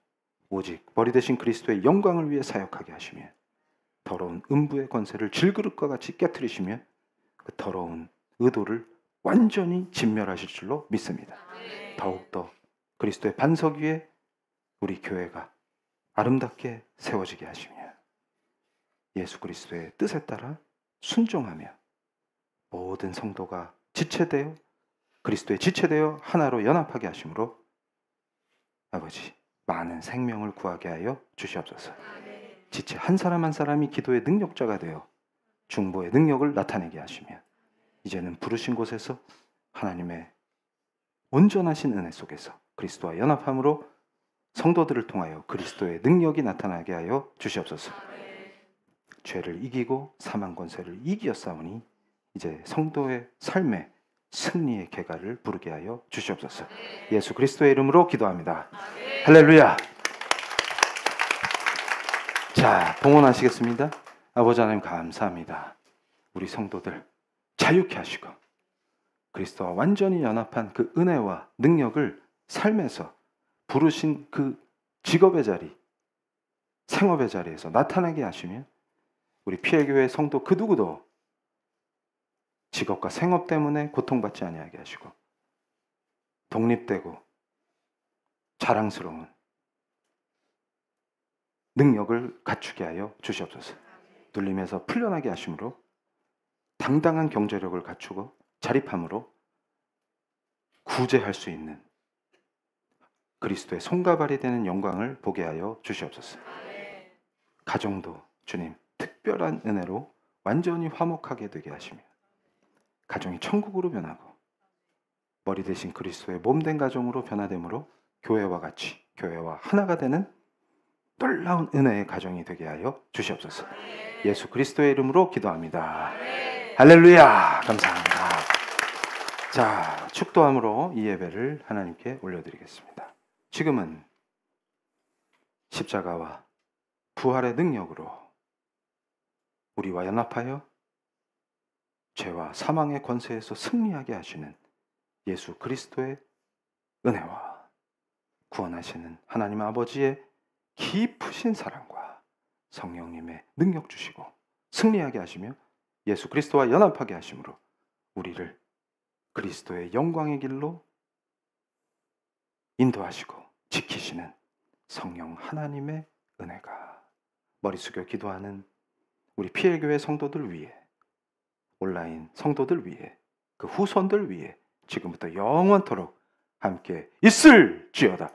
오직 머리 대신 그리스도의 영광을 위해 사역하게 하시며 더러운 음부의 권세를 질그릇과 같이 깨트리시며 그 더러운 의도를 완전히 진멸하실 줄로 믿습니다. 더욱더 그리스도의 반석 위에 우리 교회가 아름답게 세워지게 하시며 예수 그리스도의 뜻에 따라 순종하며 모든 성도가 지체되어 그리스도의 지체되어 하나로 연합하게 하심으로 아버지 많은 생명을 구하게 하여 주시옵소서. 지체 한 사람 한 사람이 기도의 능력자가 되어 중보의 능력을 나타내게 하시며 이제는 부르신 곳에서 하나님의 온전하신 은혜 속에서 그리스도와 연합함으로 성도들을 통하여 그리스도의 능력이 나타나게 하여 주시옵소서. 죄를 이기고 사망 권세를 이기었사오니 이제 성도의 삶에 승리의 계가를 부르게 하여 주시옵소서. 예수 그리스도의 이름으로 기도합니다. 할렐루야. 자, 봉헌하시겠습니다. 아버지 하나님 감사합니다. 우리 성도들 자유케 하시고 그리스도와 완전히 연합한 그 은혜와 능력을 삶에서 부르신 그 직업의 자리, 생업의 자리에서 나타나게 하시며 우리 피엘교회 성도 그 누구도 직업과 생업 때문에 고통받지 아니하게 하시고 독립되고 자랑스러운 능력을 갖추게 하여 주시옵소서. 눌림에서 풀려나게 하심으로 당당한 경제력을 갖추고 자립함으로 구제할 수 있는 그리스도의 손과 발이 되는 영광을 보게 하여 주시옵소서. 가정도 주님 특별한 은혜로 완전히 화목하게 되게 하시며 가정이 천국으로 변하고 머리 대신 그리스도의 몸된 가정으로 변화됨으로 교회와 같이 교회와 하나가 되는 놀라운 은혜의 가정이 되게 하여 주시옵소서. 예수 그리스도의 이름으로 기도합니다. 할렐루야. 감사합니다. 자, 축도함으로 이 예배를 하나님께 올려드리겠습니다. 지금은 십자가와 부활의 능력으로 우리와 연합하여 죄와 사망의 권세에서 승리하게 하시는 예수 그리스도의 은혜와 구원하시는 하나님 아버지의 깊으신 사랑과 성령님의 능력 주시고 승리하게 하시며 예수 그리스도와 연합하게 하심으로 우리를 그리스도의 영광의 길로 인도하시고 지키시는 성령 하나님의 은혜가 머리 숙여 기도하는 우리 PL교회 성도들 위해, 온라인 성도들 위해, 그 후손들 위해 지금부터 영원토록 함께 있을지어다.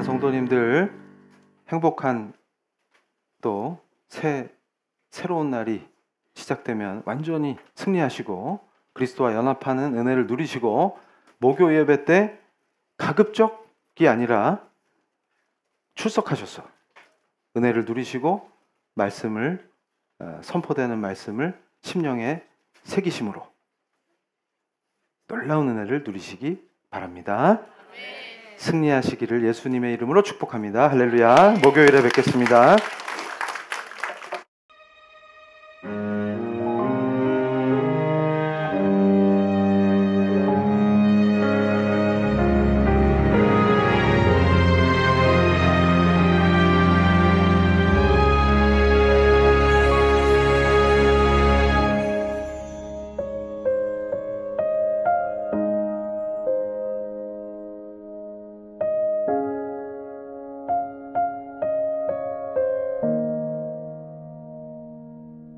성도님들, 행복한 또 새로운 날이 시작되면 완전히 승리하시고 그리스도와 연합하는 은혜를 누리시고 목요 예배 때 가급적이 아니라 출석하셔서 은혜를 누리시고 말씀을 선포되는 말씀을 심령에 새기심으로 놀라운 은혜를 누리시기 바랍니다. 승리하시기를 예수님의 이름으로 축복합니다. 할렐루야. 목요일에 뵙겠습니다.